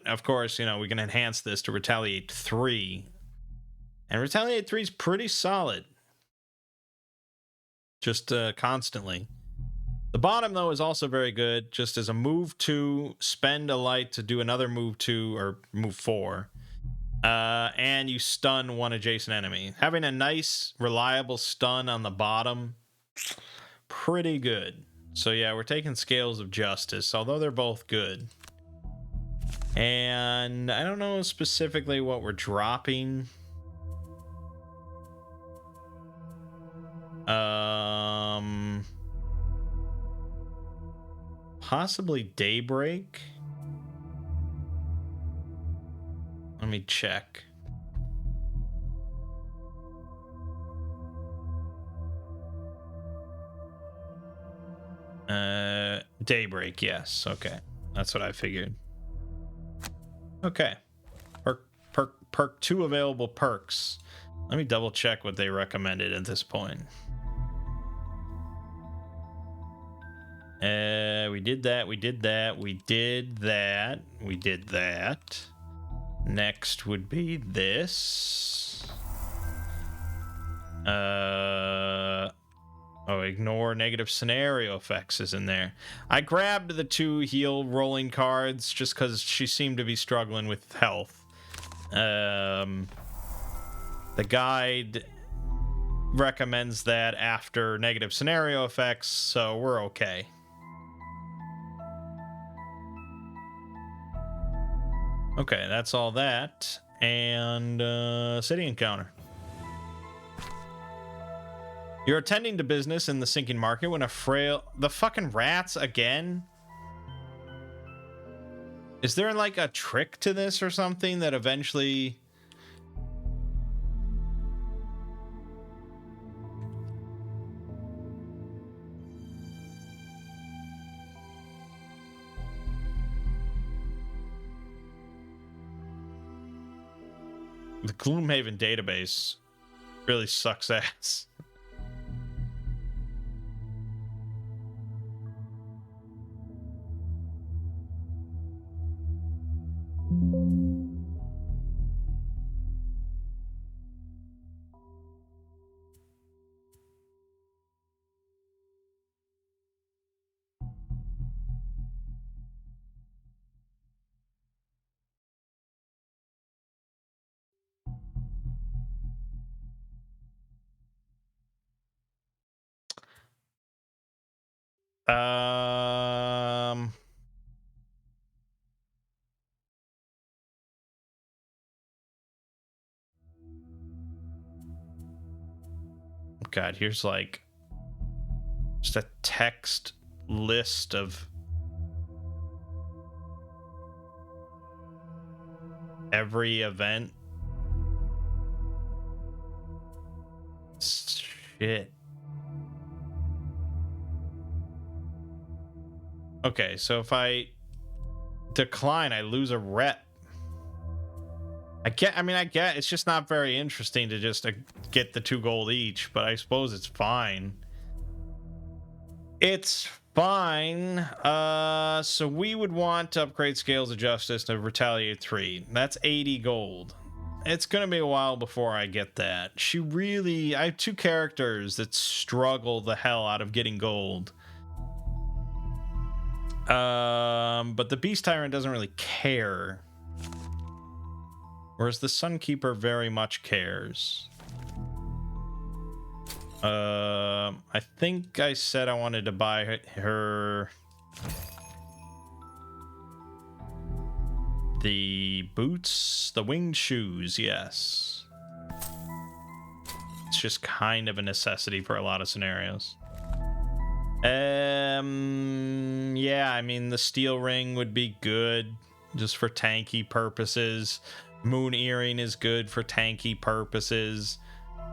of course, you know, we can enhance this to Retaliate 3. And Retaliate 3 is pretty solid. Just constantly. The bottom, though, is also very good, just as a move 2, spend a light to do another move 2, or move 4, and you stun 1 adjacent enemy. Having a nice, reliable stun on the bottom, pretty good. So yeah, we're taking Scales of Justice, although they're both good. And I don't know specifically what we're dropping. Possibly Daybreak. Let me check. Daybreak, yes. Okay. That's what I figured. Okay. Perk 2 available perks. Let me double check what they recommended at this point. We did that, we did that, we did that, we did that. Next would be this. Ignore negative scenario effects is in there. I grabbed the 2 heal rolling cards just because she seemed to be struggling with health. The guide recommends that after negative scenario effects, so we're okay. Okay, that's all that. And city encounter. You're attending to business in the sinking market when a frail... The fucking rats again? Is there like a trick to this or something that eventually... The Gloomhaven database really sucks ass. God, here's like just a text list of every event. Shit. Okay, so if I decline, I lose a rep. I get it's just not very interesting to just get the 2 gold each, but I suppose it's fine. It's Fine. So we would want to upgrade Scales of Justice to Retaliate 3. That's 80 gold. It's going to be a while before I get that. I have two characters that struggle the hell out of getting gold. But the Beast Tyrant doesn't really care. Whereas the Sunkeeper very much cares. I think I said I wanted to buy her the boots, the winged shoes, yes. It's just kind of a necessity for a lot of scenarios. Yeah, I mean, the steel ring would be good just for tanky purposes. Moon earring is good for tanky purposes.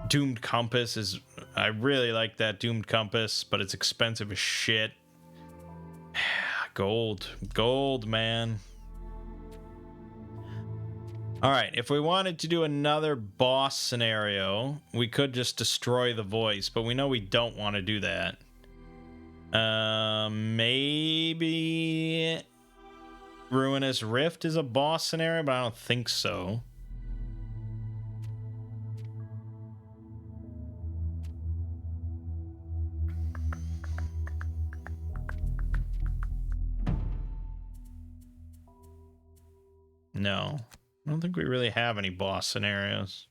Doomed compass is... I really like that doomed compass, but it's expensive as shit. Gold, man. All right, if we wanted to do another boss scenario, we could just destroy the voice, but we know we don't want to do that. Maybe Ruinous Rift is a boss scenario, but I don't think so. No, I don't think we really have any boss scenarios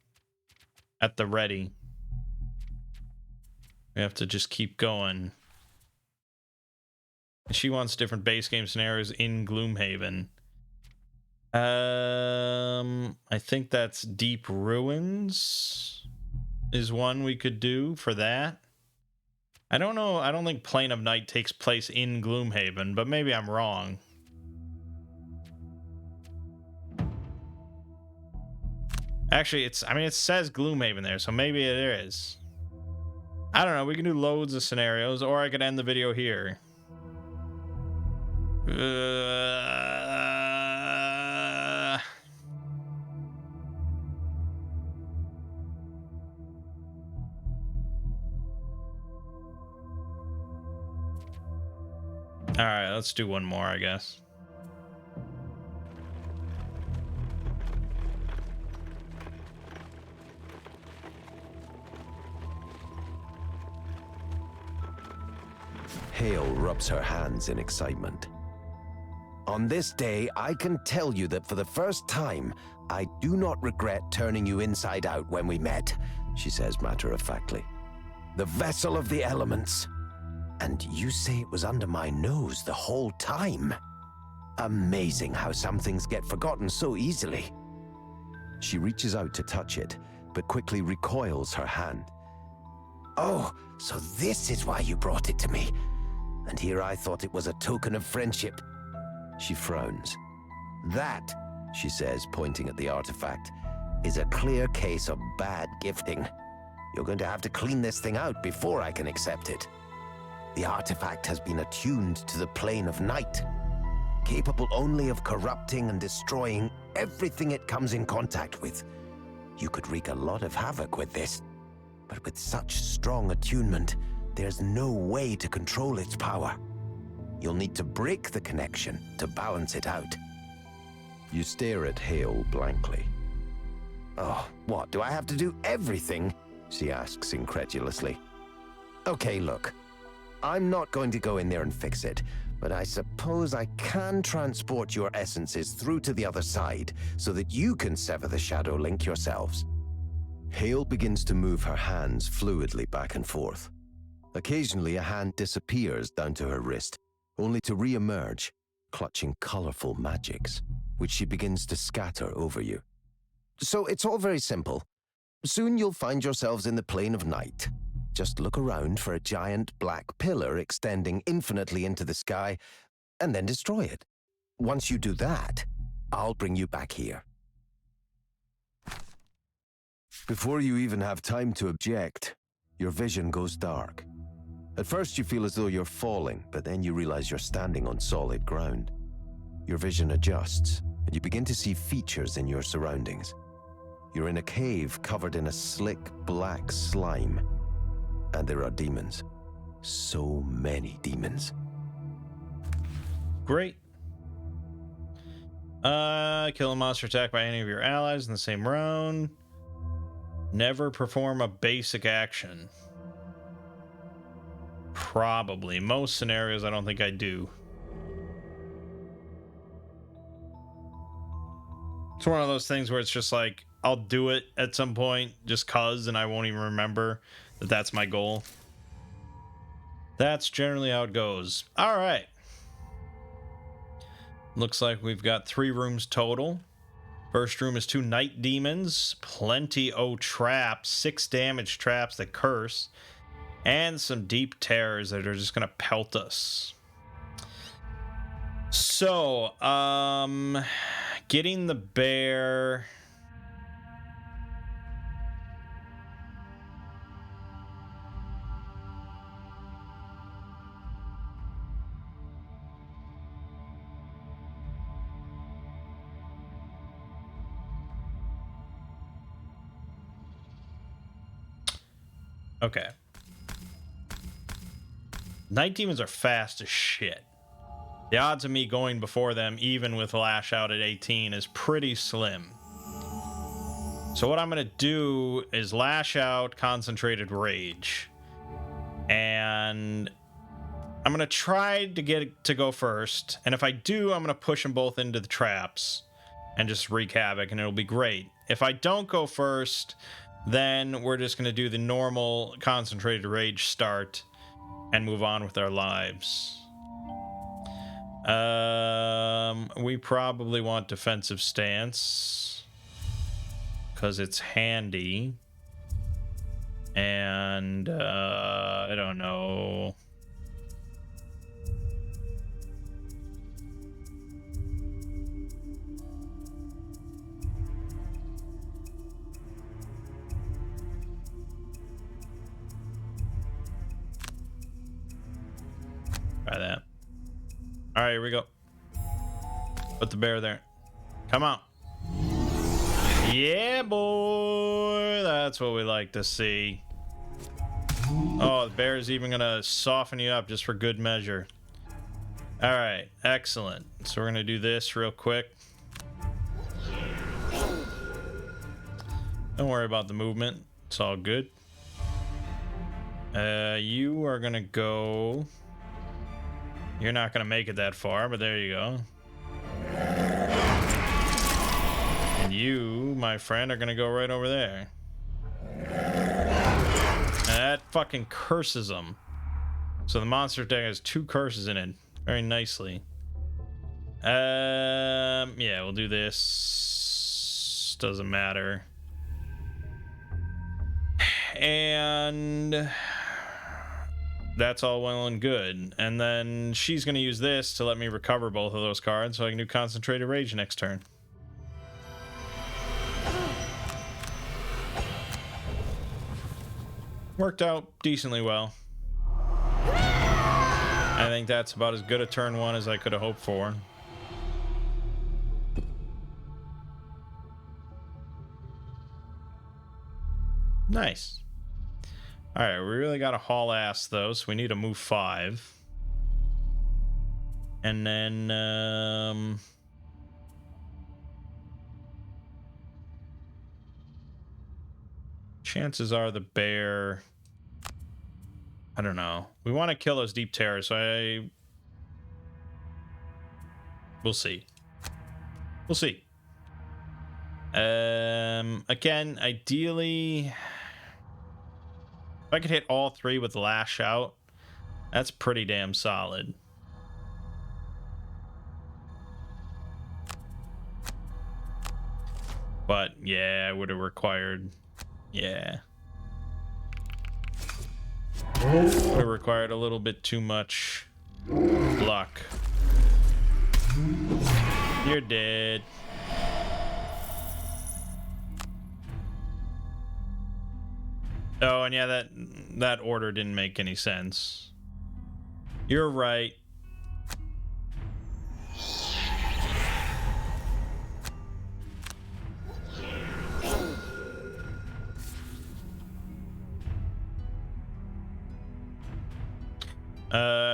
at the ready. We have to just keep going. She wants different base game scenarios in Gloomhaven. I think that's Deep Ruins is one we could do for that. I don't know. I don't think Plane of Night takes place in Gloomhaven, but maybe I'm wrong. Actually, it says Gloomhaven there, so maybe it is. I don't know. We can do loads of scenarios, or I could end the video here. All right, let's do one more, I guess.
Hale rubs her hands in excitement. On this day, I can tell you that for the first time, I do not regret turning you inside out when we met, she says matter-of-factly. The vessel of the elements. And you say it was under my nose the whole time. Amazing how some things get forgotten so easily. She reaches out to touch it, but quickly recoils her hand. Oh, so this is why you brought it to me. And here I thought it was a token of friendship. She frowns. That, she says, pointing at the artifact, is a clear case of bad gifting. You're going to have to clean this thing out before I can accept it. The artifact has been attuned to the plane of night, capable only of corrupting and destroying everything it comes in contact with. You could wreak a lot of havoc with this, but with such strong attunement, there's no way to control its power. You'll need to break the connection to balance it out. You stare at Hale blankly. Oh, what, do I have to do everything? She asks incredulously. Okay, look. I'm not going to go in there and fix it, but I suppose I can transport your essences through to the other side so that you can sever the shadow link yourselves. Hale begins to move her hands fluidly back and forth. Occasionally, a hand disappears down to her wrist, only to re-emerge, clutching colorful magics, which she begins to scatter over you. So it's all very simple. Soon you'll find yourselves in the plane of night. Just look around for a giant black pillar extending infinitely into the sky, and then destroy it. Once you do that, I'll bring you back here. Before you even have time to object, your vision goes dark. At first you feel as though you're falling, but then you realize you're standing on solid ground. Your vision adjusts, and you begin to see features in your surroundings. You're in a cave covered in a slick black slime. And there are demons. So many demons.
Great. Kill a monster attacked by any of your allies in the same round. Never perform a basic action. Probably. Most scenarios, I don't think I do. It's one of those things where it's just like, I'll do it at some point just cause, and I won't even remember that that's my goal. That's generally how it goes. All right. Looks like we've got 3 rooms total. First room is 2 night demons, plenty o' traps, 6 damage traps that curse, and some deep terrors that are just gonna pelt us. So, getting the bear. Okay. Night demons are fast as shit. The odds of me going before them, even with Lash Out at 18, is pretty slim. So what I'm going to do is Lash Out, Concentrated Rage. And I'm going to try to get it to go first. And if I do, I'm going to push them both into the traps and just wreak havoc, and it'll be great. If I don't go first, then we're just going to do the normal Concentrated Rage start and move on with our lives. We probably want defensive stance because it's handy. And I don't know. Try that. All right, here we go. Put the bear there. Come on. Yeah, boy. That's what we like to see. Oh, the bear is even going to soften you up just for good measure. All right, excellent. So we're going to do this real quick. Don't worry about the movement. It's all good. You are going to go... You're not going to make it that far, but there you go. And you, my friend, are going to go right over there. And that fucking curses them. So the monster deck has 2 curses in it. Very nicely. Yeah, we'll do this. Doesn't matter. And... that's all well and good. And then she's going to use this to let me recover both of those cards so I can do Concentrated Rage next turn. Worked out decently well. I think that's about as good a turn 1 as I could have hoped for. Nice. All right, we really got to haul ass, though, so we need to move 5. And then, chances are the bear... I don't know. We want to kill those deep terrors, so we'll see. We'll see. Again, ideally... if I could hit all 3 with Lash Out, that's pretty damn solid. But yeah, it would have required... yeah. Would have required a little bit too much luck. You're dead. Oh, and yeah, that order didn't make any sense. You're right.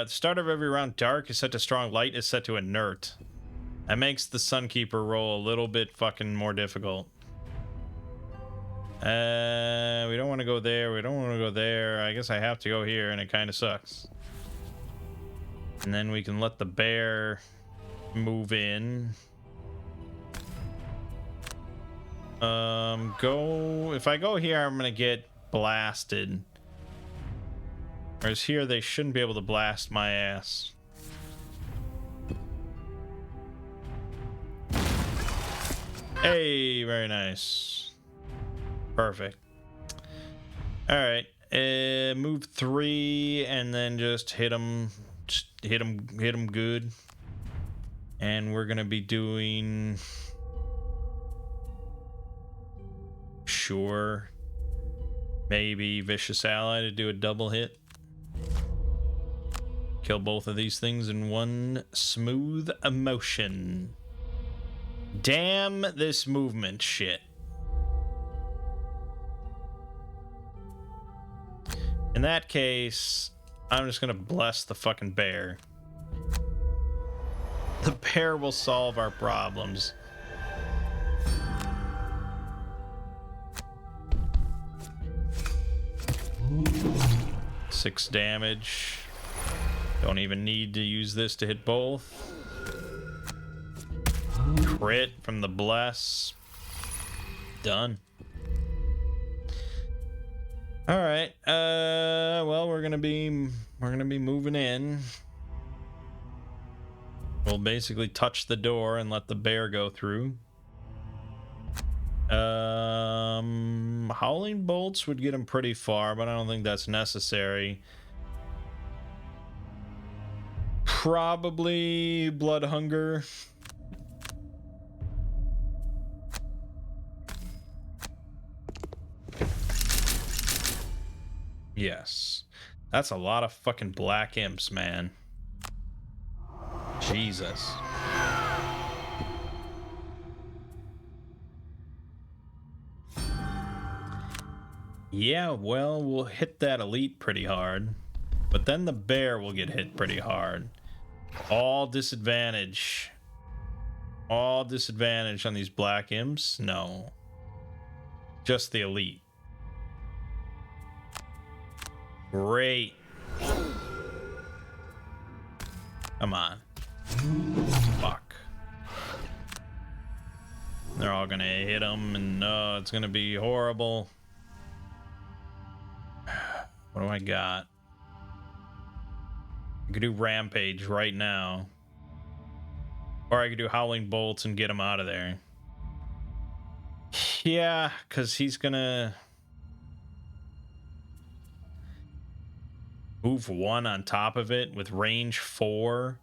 At the start of every round, dark is set to strong, light is set to inert. That makes the Sunkeeper roll a little bit fucking more difficult. We don't want to go there. We don't want to go there. I guess I have to go here, and it kind of sucks. And then we can let the bear move in. If I go here, I'm gonna get blasted. Whereas here, they shouldn't be able to blast my ass. Hey, very nice. Perfect. All right, move 3 and then just hit him. Just hit him good. And we're gonna be doing. Sure. Maybe Vicious Ally to do a double hit. Kill both of these things in one smooth motion. Damn this movement shit. In that case, I'm just gonna bless the fucking bear. The bear will solve our problems. Six damage. Don't even need to use this to hit both. Crit from the bless. Done. All right. Well, we're gonna be moving in. We'll basically touch the door and let the bear go through. Howling bolts would get him pretty far, but I don't think that's necessary. Probably blood hunger. Yes. That's a lot of fucking black imps, man. Jesus. Yeah, well, we'll hit that elite pretty hard. But then the bear will get hit pretty hard. All disadvantage. All disadvantage on these black imps? No. Just the elite. Great. Come on. Fuck. They're all gonna hit him, and no, it's gonna be horrible. What do I got? I could do Rampage right now. Or I could do Howling Bolts and get him out of there. Yeah, because he's gonna move 1 on top of it with range 4.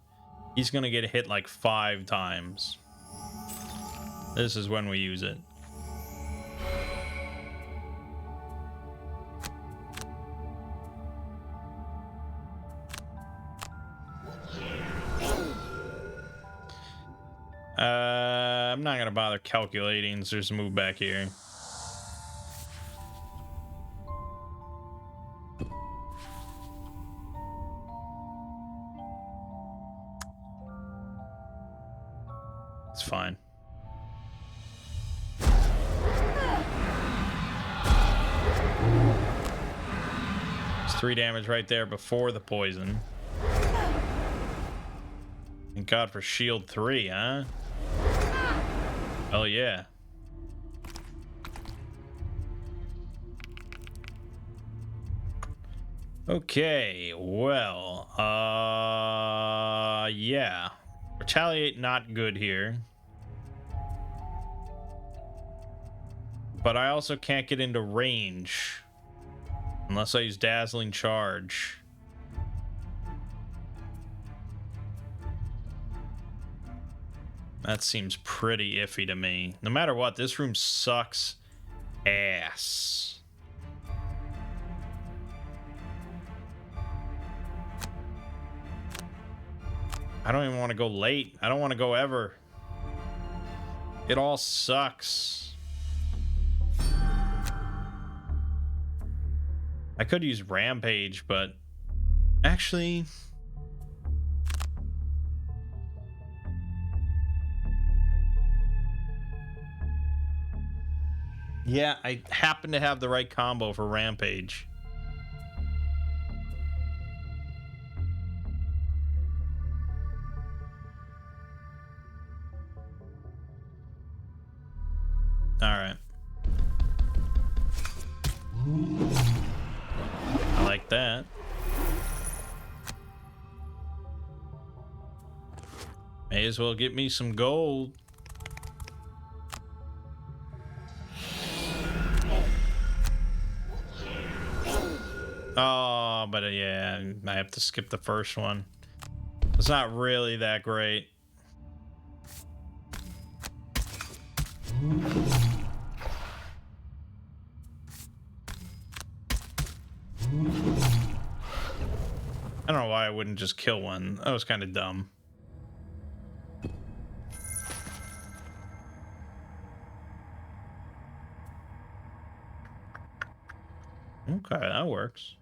He's gonna get hit like 5 times. This is when we use it. I'm not gonna bother calculating, so just move back here. It's fine. It's 3 damage right there before the poison. Thank God for shield 3, huh? Oh yeah. Okay, well, yeah. Retaliate not good here. But I also can't get into range unless I use Dazzling Charge. That seems pretty iffy to me. No matter what, this room sucks ass. I don't even want to go late. I don't want to go ever. It all sucks. I could use Rampage, but actually, Yeah, I happen to have the right combo for Rampage. Alright. I like that. May as well get me some gold. Oh, but yeah, I have to skip the first one. It's not really that great. I don't know why I wouldn't just kill one. That was kind of dumb. Okay, that works.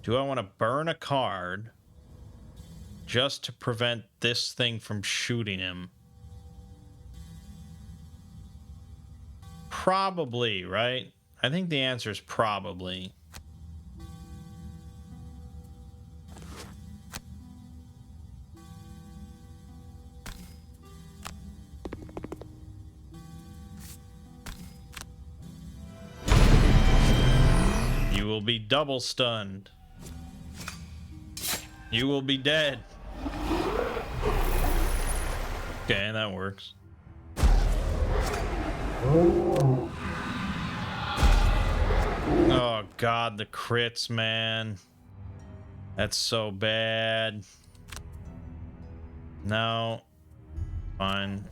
Do I want to burn a card just to prevent this thing from shooting him? Probably, right? I think the answer is probably. You will be double stunned. You will be dead. Okay, that works. Oh god, the crits, man. That's so bad. No. Fine.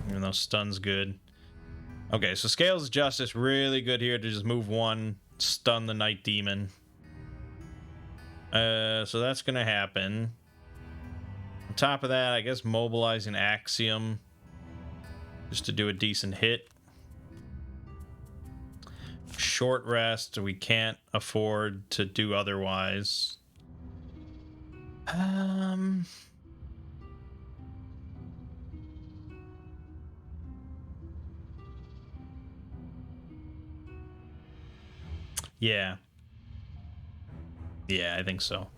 Even though stun's good. Okay, so Scales of Justice really good here to just move one, stun the Night Demon. So that's gonna happen. On top of that, I guess mobilizing Axiom just to do a decent hit. Short rest, we can't afford to do otherwise. Yeah. Yeah, I think so.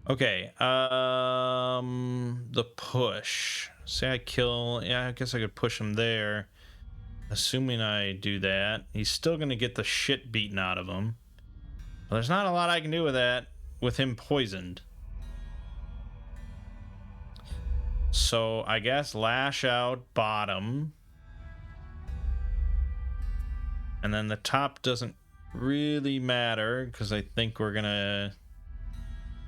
Okay, the push. Say I kill, yeah, I guess I could push him there. Assuming I do that. He's still gonna get the shit beaten out of him. Well, there's not a lot I can do with that, with him poisoned. So, I guess lash out bottom. And then the top doesn't really matter, because I think we're gonna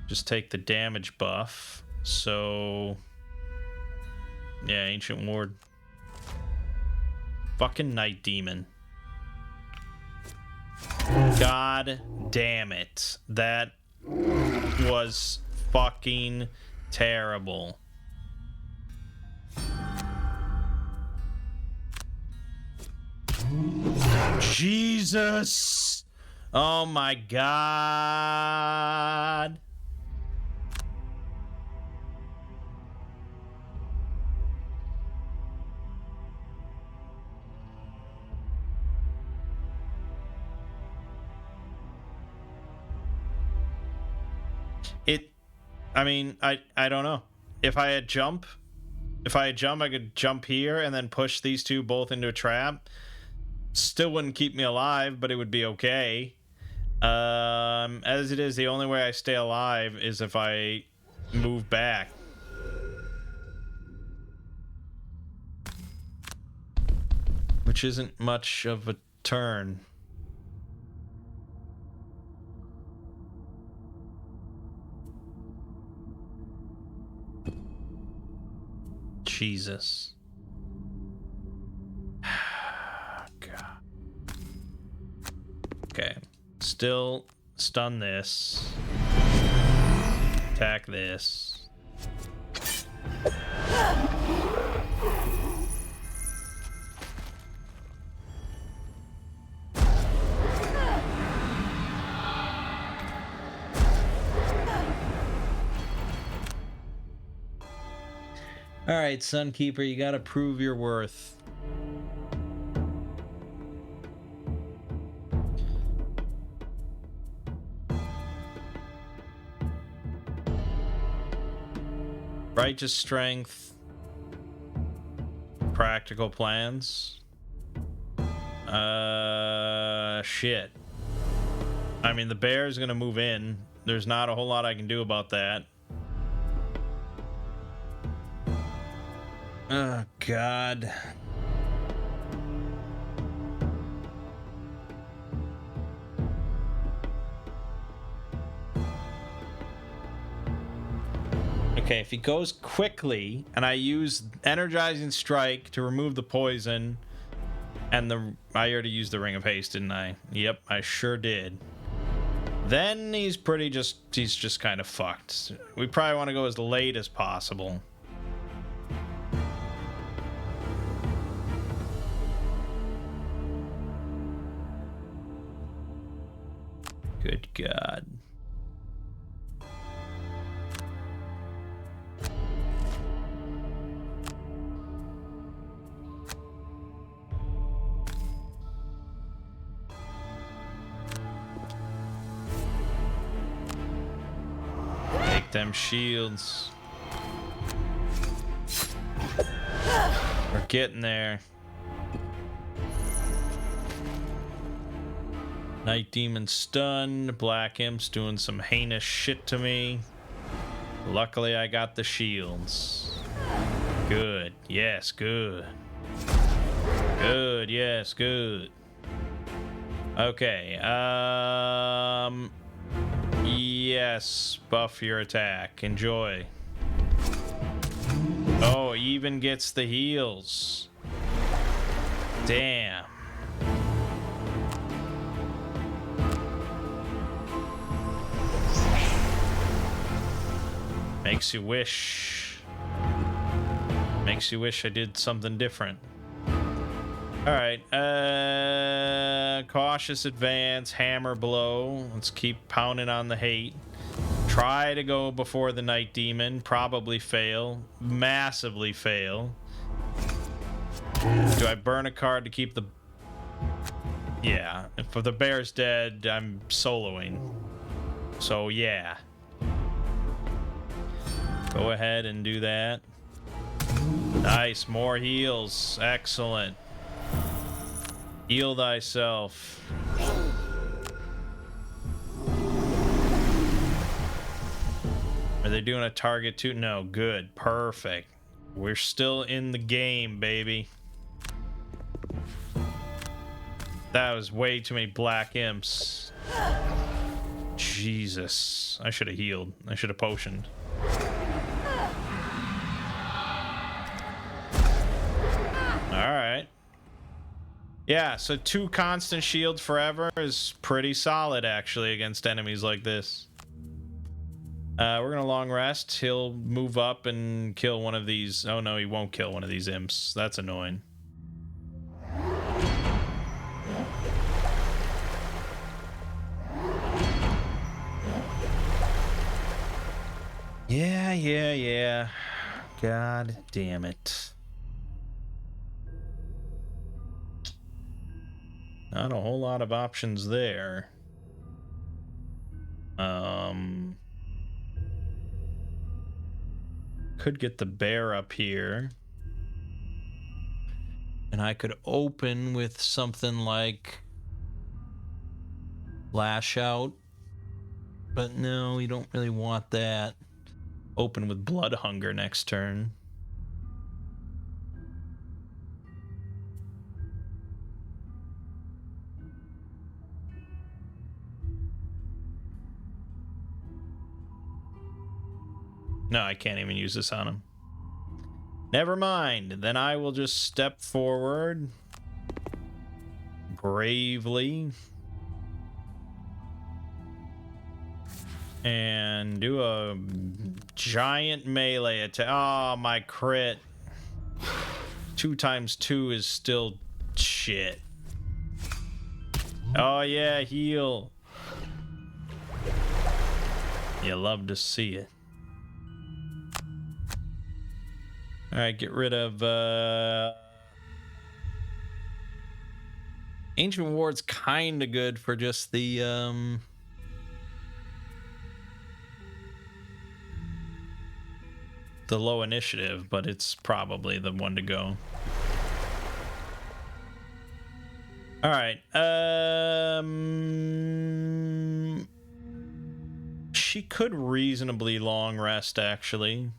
just take the damage buff. So, yeah, Ancient Ward. Fucking Night Demon. God damn it. That was fucking terrible. Jesus! Oh my god. I mean, I don't know. If I had jump, I could jump here and then push these two both into a trap. Still wouldn't keep me alive, but it would be okay. As it is, the only way I stay alive is if I move back. Which isn't much of a turn. Jesus. God. Okay. Still stun this. Attack this. Alright, Sunkeeper, you gotta prove your worth. Righteous strength. Practical plans. Shit. I mean, the bear is gonna move in. There's not a whole lot I can do about that. Oh, God. Okay, if he goes quickly, and I use Energizing Strike to remove the poison, and I already used the Ring of Haste, didn't I? Yep, I sure did. Then he's just kind of fucked. We probably want to go as late as possible. Good God. Take them shields. We're getting there. Night Demon stunned. Black Imp's doing some heinous shit to me. Luckily, I got the shields. Good. Yes, good. Good. Yes, good. Okay. Yes. Buff your attack. Enjoy. Oh, even gets the heals. Damn. Makes you wish. Makes you wish I did something different. Alright, cautious advance, hammer blow. Let's keep pounding on the hate. Try to go before the Night Demon. Probably fail. Massively fail. Do I burn a card to keep the... Yeah, if the bear's dead, I'm soloing. So, yeah. Go ahead and do that. Nice, more heals. Excellent. Heal thyself. Are they doing a target too? No, good. Perfect. We're still in the game, baby. That was way too many black imps. Jesus. I should have healed. I should have potioned. Alright. Yeah, so 2 constant shields forever is pretty solid, actually, against enemies like this. We're gonna long rest. He'll move up and kill one of these. Oh no, he won't kill one of these imps. That's annoying. Yeah. God damn it. Not a whole lot of options there. Could get the bear up here. And I could open with something like Lash Out. But no, we don't really want that. Open with Blood Hunger next turn. No, I can't even use this on him. Never mind. Then I will just step forward. Bravely. And do a giant melee attack. Oh, my crit. 2 times 2 is still shit. Oh, yeah, heal. You love to see it. All right, get rid of Ancient Ward's kind of good for just the low initiative, but it's probably the one to go. All right. She could reasonably long rest, actually.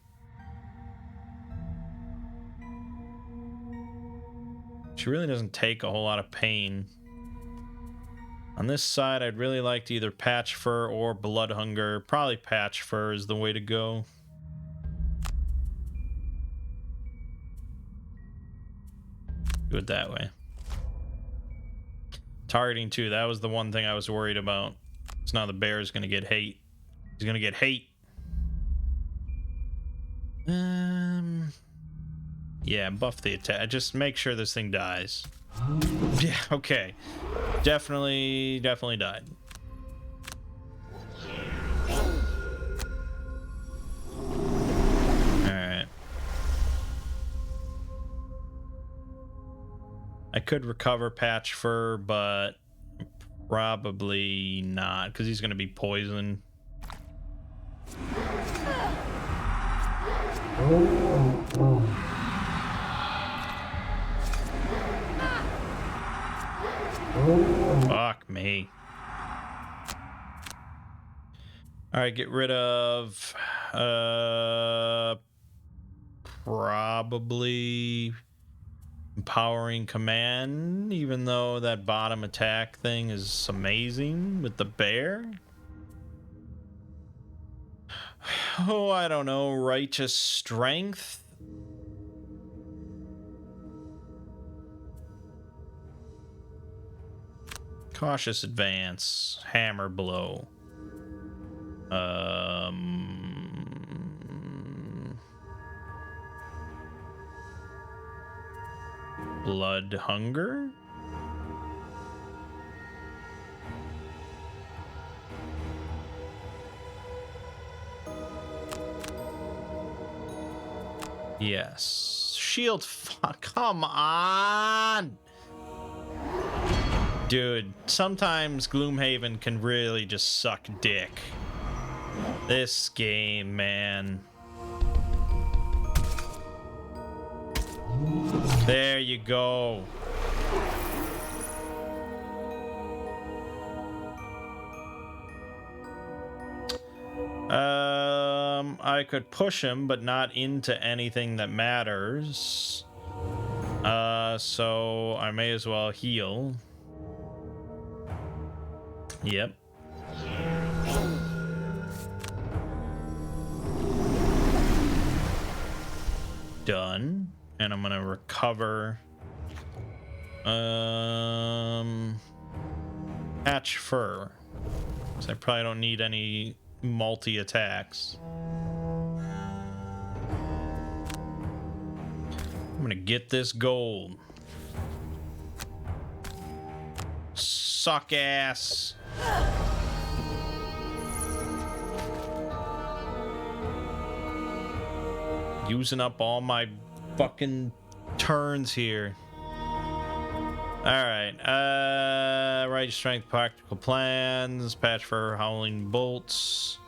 She really doesn't take a whole lot of pain. On this side, I'd really like to either Patch Fur or Blood Hunger. Probably Patch Fur is the way to go. Do it that way. Targeting too, that was the one thing I was worried about. So now the bear is gonna get hate. He's gonna get hate. Yeah, buff the attack. Just make sure this thing dies. Yeah, okay. Definitely died. Alright. I could recover Patch Fur, but probably not, because he's going to be poisoned. Fuck me. Alright, get rid of probably Empowering Command, even though that bottom attack thing is amazing with the bear. Oh, I don't know. Righteous Strength. Cautious Advance. Hammer Blow. Blood Hunger? Yes. Shield. Fuck. Come on. Dude, sometimes Gloomhaven can really just suck dick. This game, man. There you go. I could push him, but not into anything that matters. So I may as well heal. Yep. Done. And I'm gonna recover Patch Fur, so I probably don't need any multi attacks. I'm gonna get this gold. Suck ass. Using up all my fucking turns here. Alright, right strength, practical plans, Patch for Howling Bolts.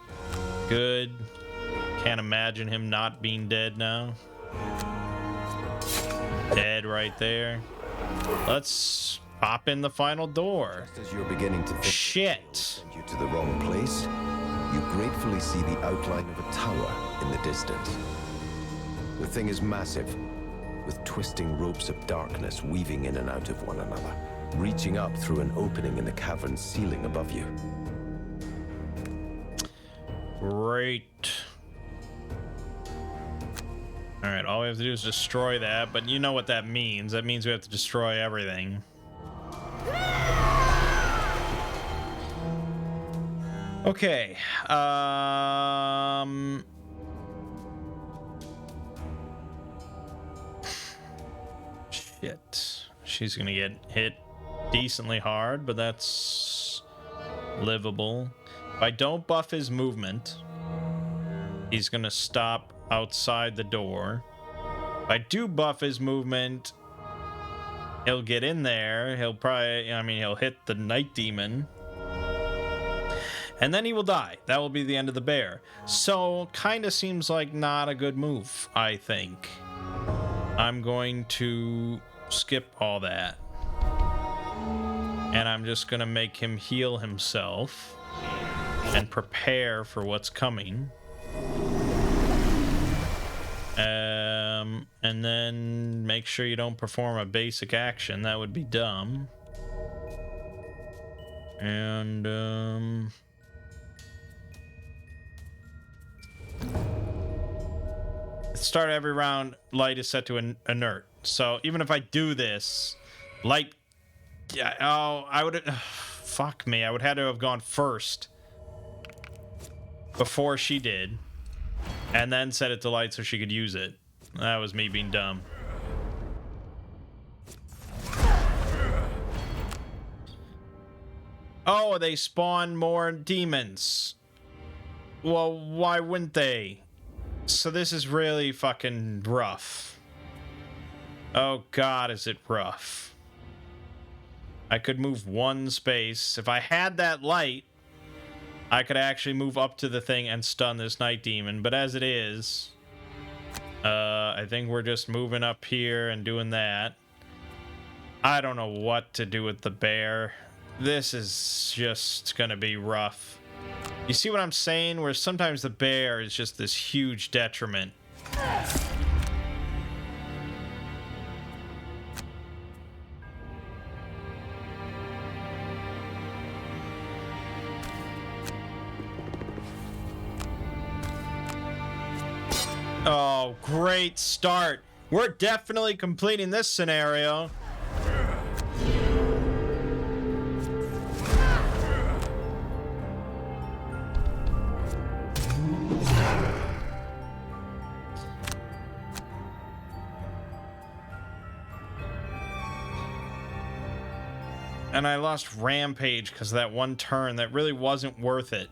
Good. Can't imagine him not being dead now. Dead right there. Let's pop in the final door.
Just as you're beginning to think
shit.
send you to the wrong place, you gratefully see the outline of a tower in the distance. The thing is massive, with twisting ropes of darkness weaving in and out of one another, reaching up through an opening in the cavern's ceiling above you.
Great. Alright, all we have to do is destroy that, but you know what that means. That means we have to destroy everything. Okay. Shit. She's gonna get hit decently hard, but that's livable. If I don't buff his movement, he's gonna stop outside the door. If I do buff his movement, he'll get in there. He'll probably, I mean, he'll hit the Night Demon. And then he will die. That will be the end of the bear. So, kind of seems like not a good move, I think. I'm going to skip all that. And I'm just going to make him heal himself and prepare for what's coming. And then make sure you don't perform a basic action. That would be dumb. And, start every round, light is set to inert. So even if I do this, light... Yeah, oh, I would... fuck me, I would have to have gone first. Before she did. And then set it to light so she could use it. That was me being dumb. Oh, they spawn more demons. Well, why wouldn't they? So this is really fucking rough. Oh god, is it rough. I could move one space. If I had that light, I could actually move up to the thing and stun this Night Demon. But as it is, I think we're just moving up here and doing that. I don't know what to do with the bear. This is just gonna be rough. You see what I'm saying? Where sometimes the bear is just this huge detriment. Oh, great start. We're definitely completing this scenario. And I lost Rampage because of that one turn. That really wasn't worth it.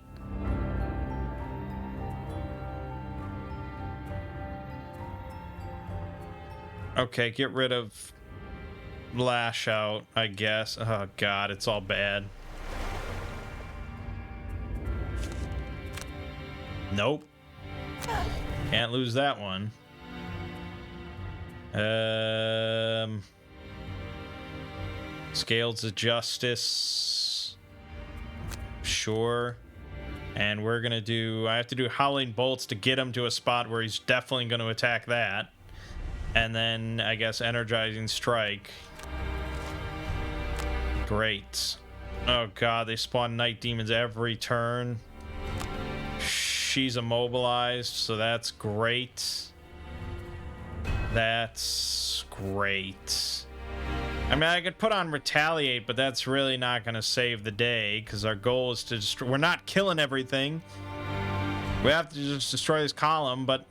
Okay, get rid of Lash Out, I guess. Oh god, it's all bad. Nope. Can't lose that one. Scales of Justice. Sure. And we're gonna do... I have to do Howling Bolts to get him to a spot where he's definitely gonna attack that. And then, I guess, Energizing Strike. Great. Oh god, they spawn Night Demons every turn. She's immobilized, so that's great. That's great. I mean, I could put on Retaliate, but that's really not going to save the day, because our goal is to destroy... We're not killing everything. We have to just destroy this column, but...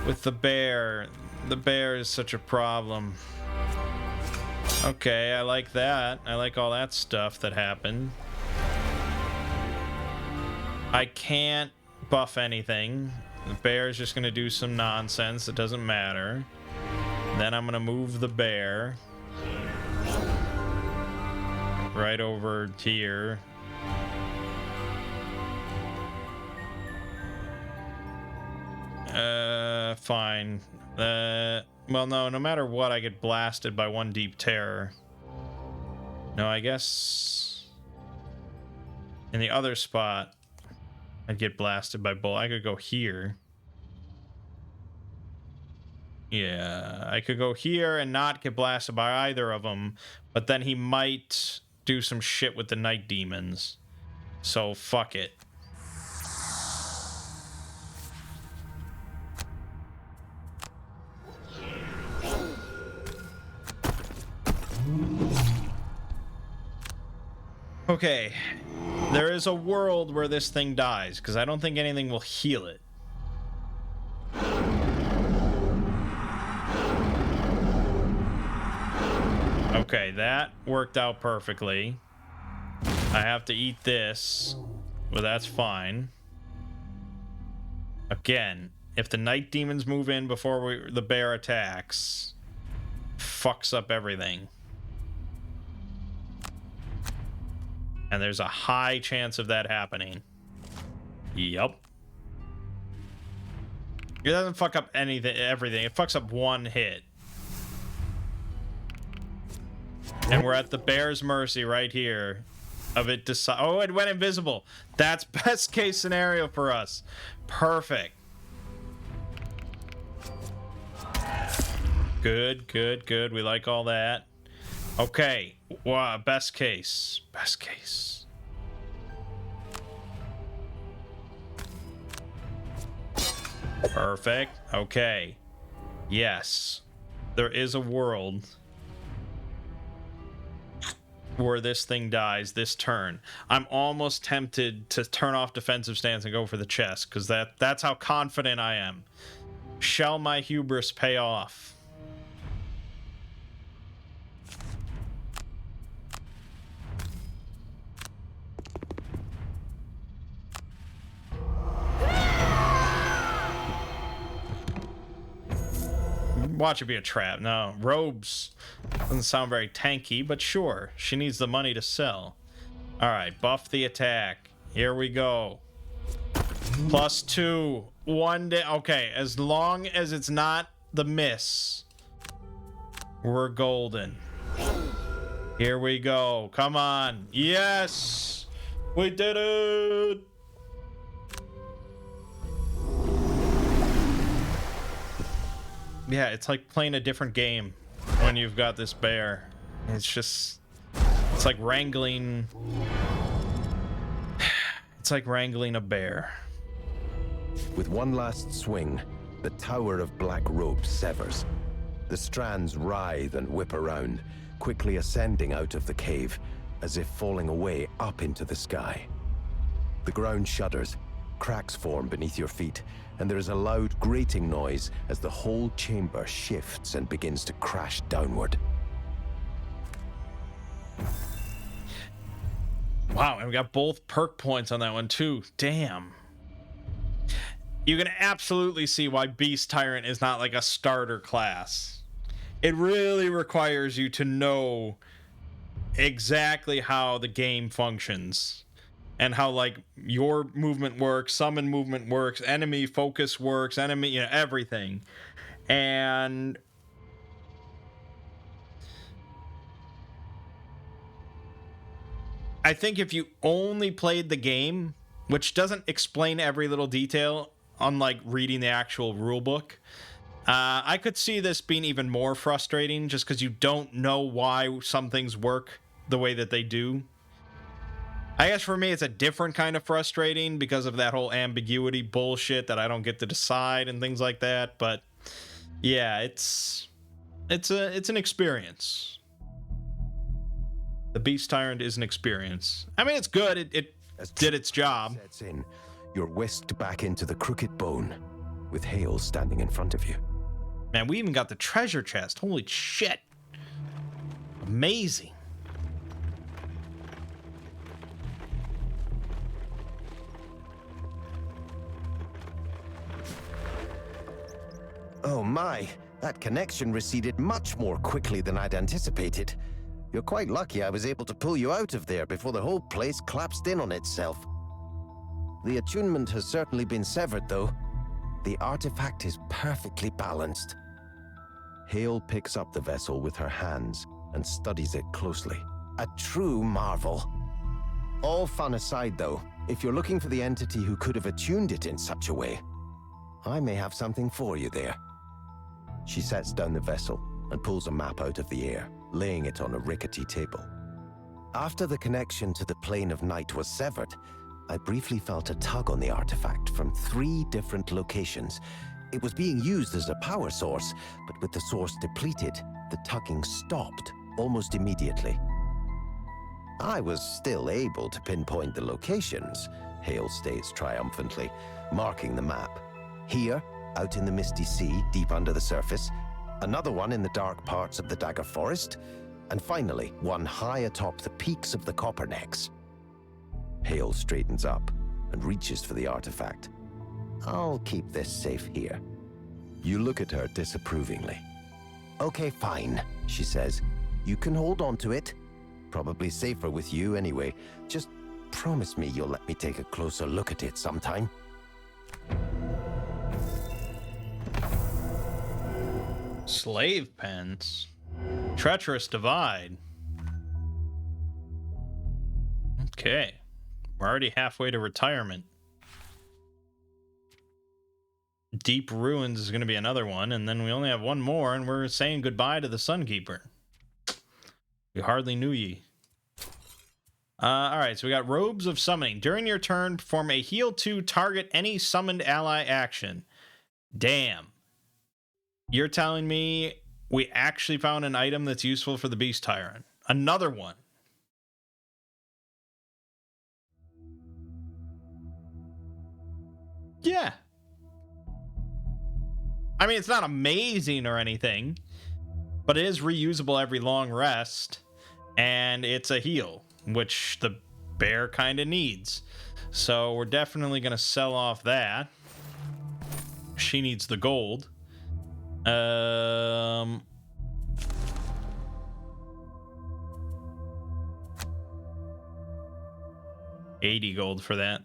with the bear is such a problem. Okay, I like that. I like all that stuff that happened. I can't buff anything. The bear is just going to do some nonsense. It doesn't matter. Then I'm going to move the bear right over here. Fine. Well, no matter what, I get blasted by one Deep Terror. No, I guess in the other spot, I'd get blasted by Bull. I could go here. Yeah, I could go here and not get blasted by either of them, but then he might do some shit with the Night Demons. So, fuck it. Okay, there is a world where this thing dies, because I don't think anything will heal it. Okay, that worked out perfectly. I have to eat this, but that's fine. Again, if the night demons move in before the bear attacks, fucks up everything. And there's a high chance of that happening. Yup. It doesn't fuck up everything. It fucks up one hit. And we're at the bear's mercy right here. Of it decide. Oh, it went invisible. That's best case scenario for us. Perfect. Good, good, good. We like all that. Okay. Wow, best case. Best case. Perfect. Okay. Yes. There is a world where this thing dies this turn. I'm almost tempted to turn off defensive stance and go for the chest, because that's how confident I am. Shall my hubris pay off? Watch it be a trap. No, robes doesn't sound very tanky, but sure, she needs the money to sell. All right, buff the attack. Here we go. +2. 1 day. Okay, as long as it's not the miss, we're golden. Here we go. Come on. Yes, we did it. Yeah, it's like playing a different game when you've got this bear. It's like wrangling. It's like wrangling a bear.
With one last swing, the tower of black rope severs. The strands writhe and whip around, quickly ascending out of the cave, as if falling away up into the sky. The ground shudders, cracks form beneath your feet, and there is a loud grating noise as the whole chamber shifts and begins to crash downward.
Wow, and we got both perk points on that one too. Damn. You can absolutely see why Beast Tyrant is not like a starter class. It really requires you to know exactly how the game functions. And how, like, your movement works, summon movement works, enemy focus works, enemy, everything. And I think if you only played the game, which doesn't explain every little detail, unlike reading the actual rulebook, I could see this being even more frustrating just because you don't know why some things work the way that they do. I guess for me, it's a different kind of frustrating because of that whole ambiguity bullshit that I don't get to decide and things like that. But yeah, it's an experience. The Beast Tyrant is an experience. I mean, it's good. It did its job.
Sets in, you're whisked back into the crooked bone, with Hale standing in front of you.
Man, we even got the treasure chest. Holy shit! Amazing.
Oh my, that connection receded much more quickly than I'd anticipated. You're quite lucky I was able to pull you out of there before the whole place collapsed in on itself. The attunement has certainly been severed, though. The artifact is perfectly balanced. Hale picks up the vessel with her hands and studies it closely. A true marvel. All fun aside, though, if you're looking for the entity who could have attuned it in such a way, I may have something for you there. She sets down the vessel and pulls a map out of the air, laying it on a rickety table. After the connection to the plane of night was severed, I briefly felt a tug on the artifact from 3 different locations. It was being used as a power source, but with the source depleted, the tugging stopped almost immediately. I was still able to pinpoint the locations, Hale states triumphantly, marking the map. Here, out in the misty sea, deep under the surface, another one in the dark parts of the Dagger Forest, and finally, one high atop the peaks of the Coppernecks. Hale straightens up and reaches for the artifact. I'll keep this safe here. You look at her disapprovingly. Okay, fine, she says. You can hold on to it. Probably safer with you anyway. Just promise me you'll let me take a closer look at it sometime.
Slave pens. Treacherous divide. Okay. We're already halfway to retirement. Deep Ruins is going to be another one, and then we only have one more, and we're saying goodbye to the Sunkeeper. We hardly knew ye. Alright, so we got Robes of Summoning. During your turn, perform a heal 2, target any summoned ally action. Damn. You're telling me we actually found an item that's useful for the Beast Tyrant. Another one. Yeah. I mean, it's not amazing or anything, but it is reusable every long rest, and it's a heal, which the bear kind of needs. So we're definitely going to sell off that. She needs the gold. 80 gold for that.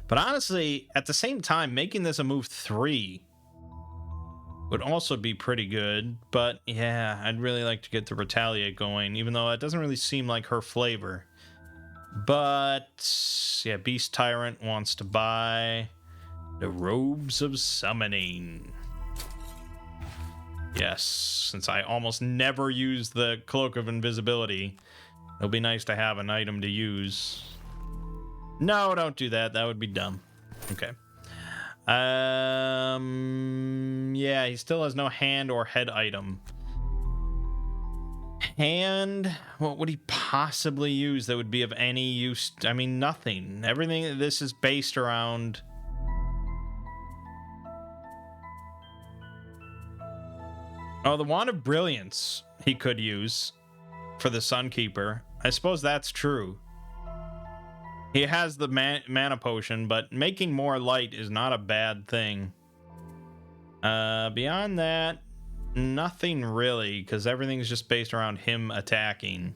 But honestly, at the same time, making this a move 3 would also be pretty good. But yeah, I'd really like to get the Retaliate going, even though it doesn't really seem like her flavor. But yeah, Beast Tyrant wants to buy the Robes of Summoning. Yes, since I almost never use the Cloak of Invisibility, it'll be nice to have an item to use. No, don't do that. That would be dumb. Okay. Yeah, he still has no hand or head item. Hand, what would he possibly use that would be of any use? I mean, nothing. Everything, this is based around... Oh, the Wand of Brilliance he could use for the Sunkeeper. I suppose that's true. He has the mana potion, but making more light is not a bad thing. Beyond that, nothing really, because everything's just based around him attacking.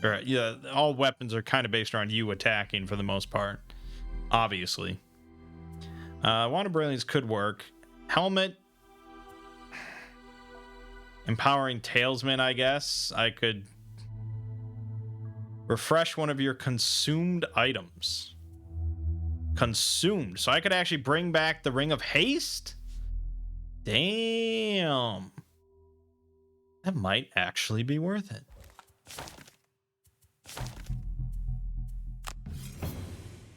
Or, yeah, all weapons are kind of based around you attacking for the most part, obviously. Wand of Brilliance could work. Helmet. Empowering Talesman, I guess. I could... Refresh one of your consumed items. Consumed. So I could actually bring back the Ring of Haste? Damn. That might actually be worth it.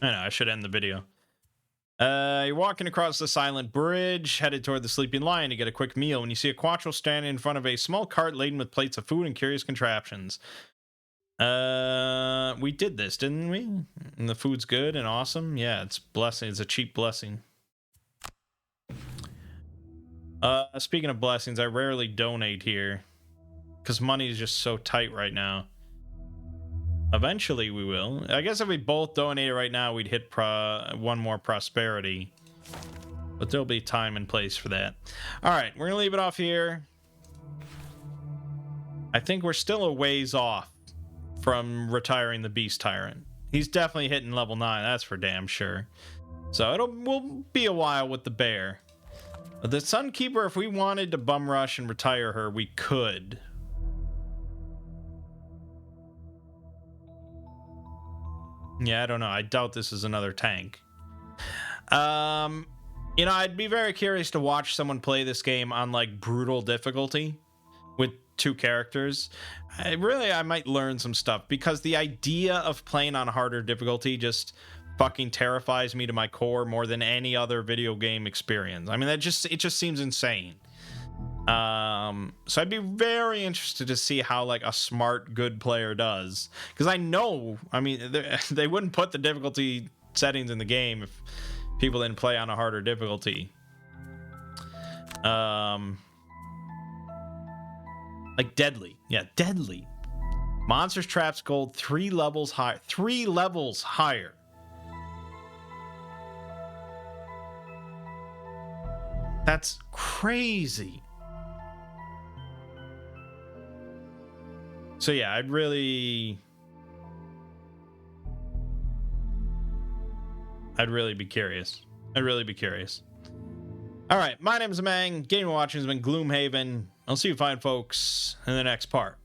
I know, I should end the video. You're walking across the silent bridge, headed toward the Sleeping Lion to get a quick meal when you see a Quattro standing in front of a small cart laden with plates of food and curious contraptions. We did this, didn't we? And the food's good and awesome. Yeah, it's blessing. It's a cheap blessing. Speaking of blessings, I rarely donate here because money is just so tight right now. Eventually we will. I guess if we both donated right now, we'd hit one more prosperity, but there'll be time and place for that. All right, we're gonna leave it off here. I think we're still a ways off from retiring the Beast Tyrant. He's definitely hitting level 9, that's for damn sure. So will be a while with the bear. But the Sunkeeper, if we wanted to bum rush and retire her, we could. Yeah, I don't know. I doubt this is another tank. You know, I'd be very curious to watch someone play this game on like brutal difficulty with 2 characters. I might learn some stuff, because the idea of playing on harder difficulty just fucking terrifies me to my core more than any other video game experience. I mean, it just seems insane. So I'd be very interested to see how like a smart good player does, because I know, I mean, they wouldn't put the difficulty settings in the game if people didn't play on a harder difficulty. Like Deadly. Yeah, Deadly. Monsters Traps gold 3 levels higher. 3 levels higher. That's crazy. So yeah, I'd really be curious. I'd really be curious. All right, my name is Mangg. Game watching has been Gloomhaven. I'll see you fine folks in the next part.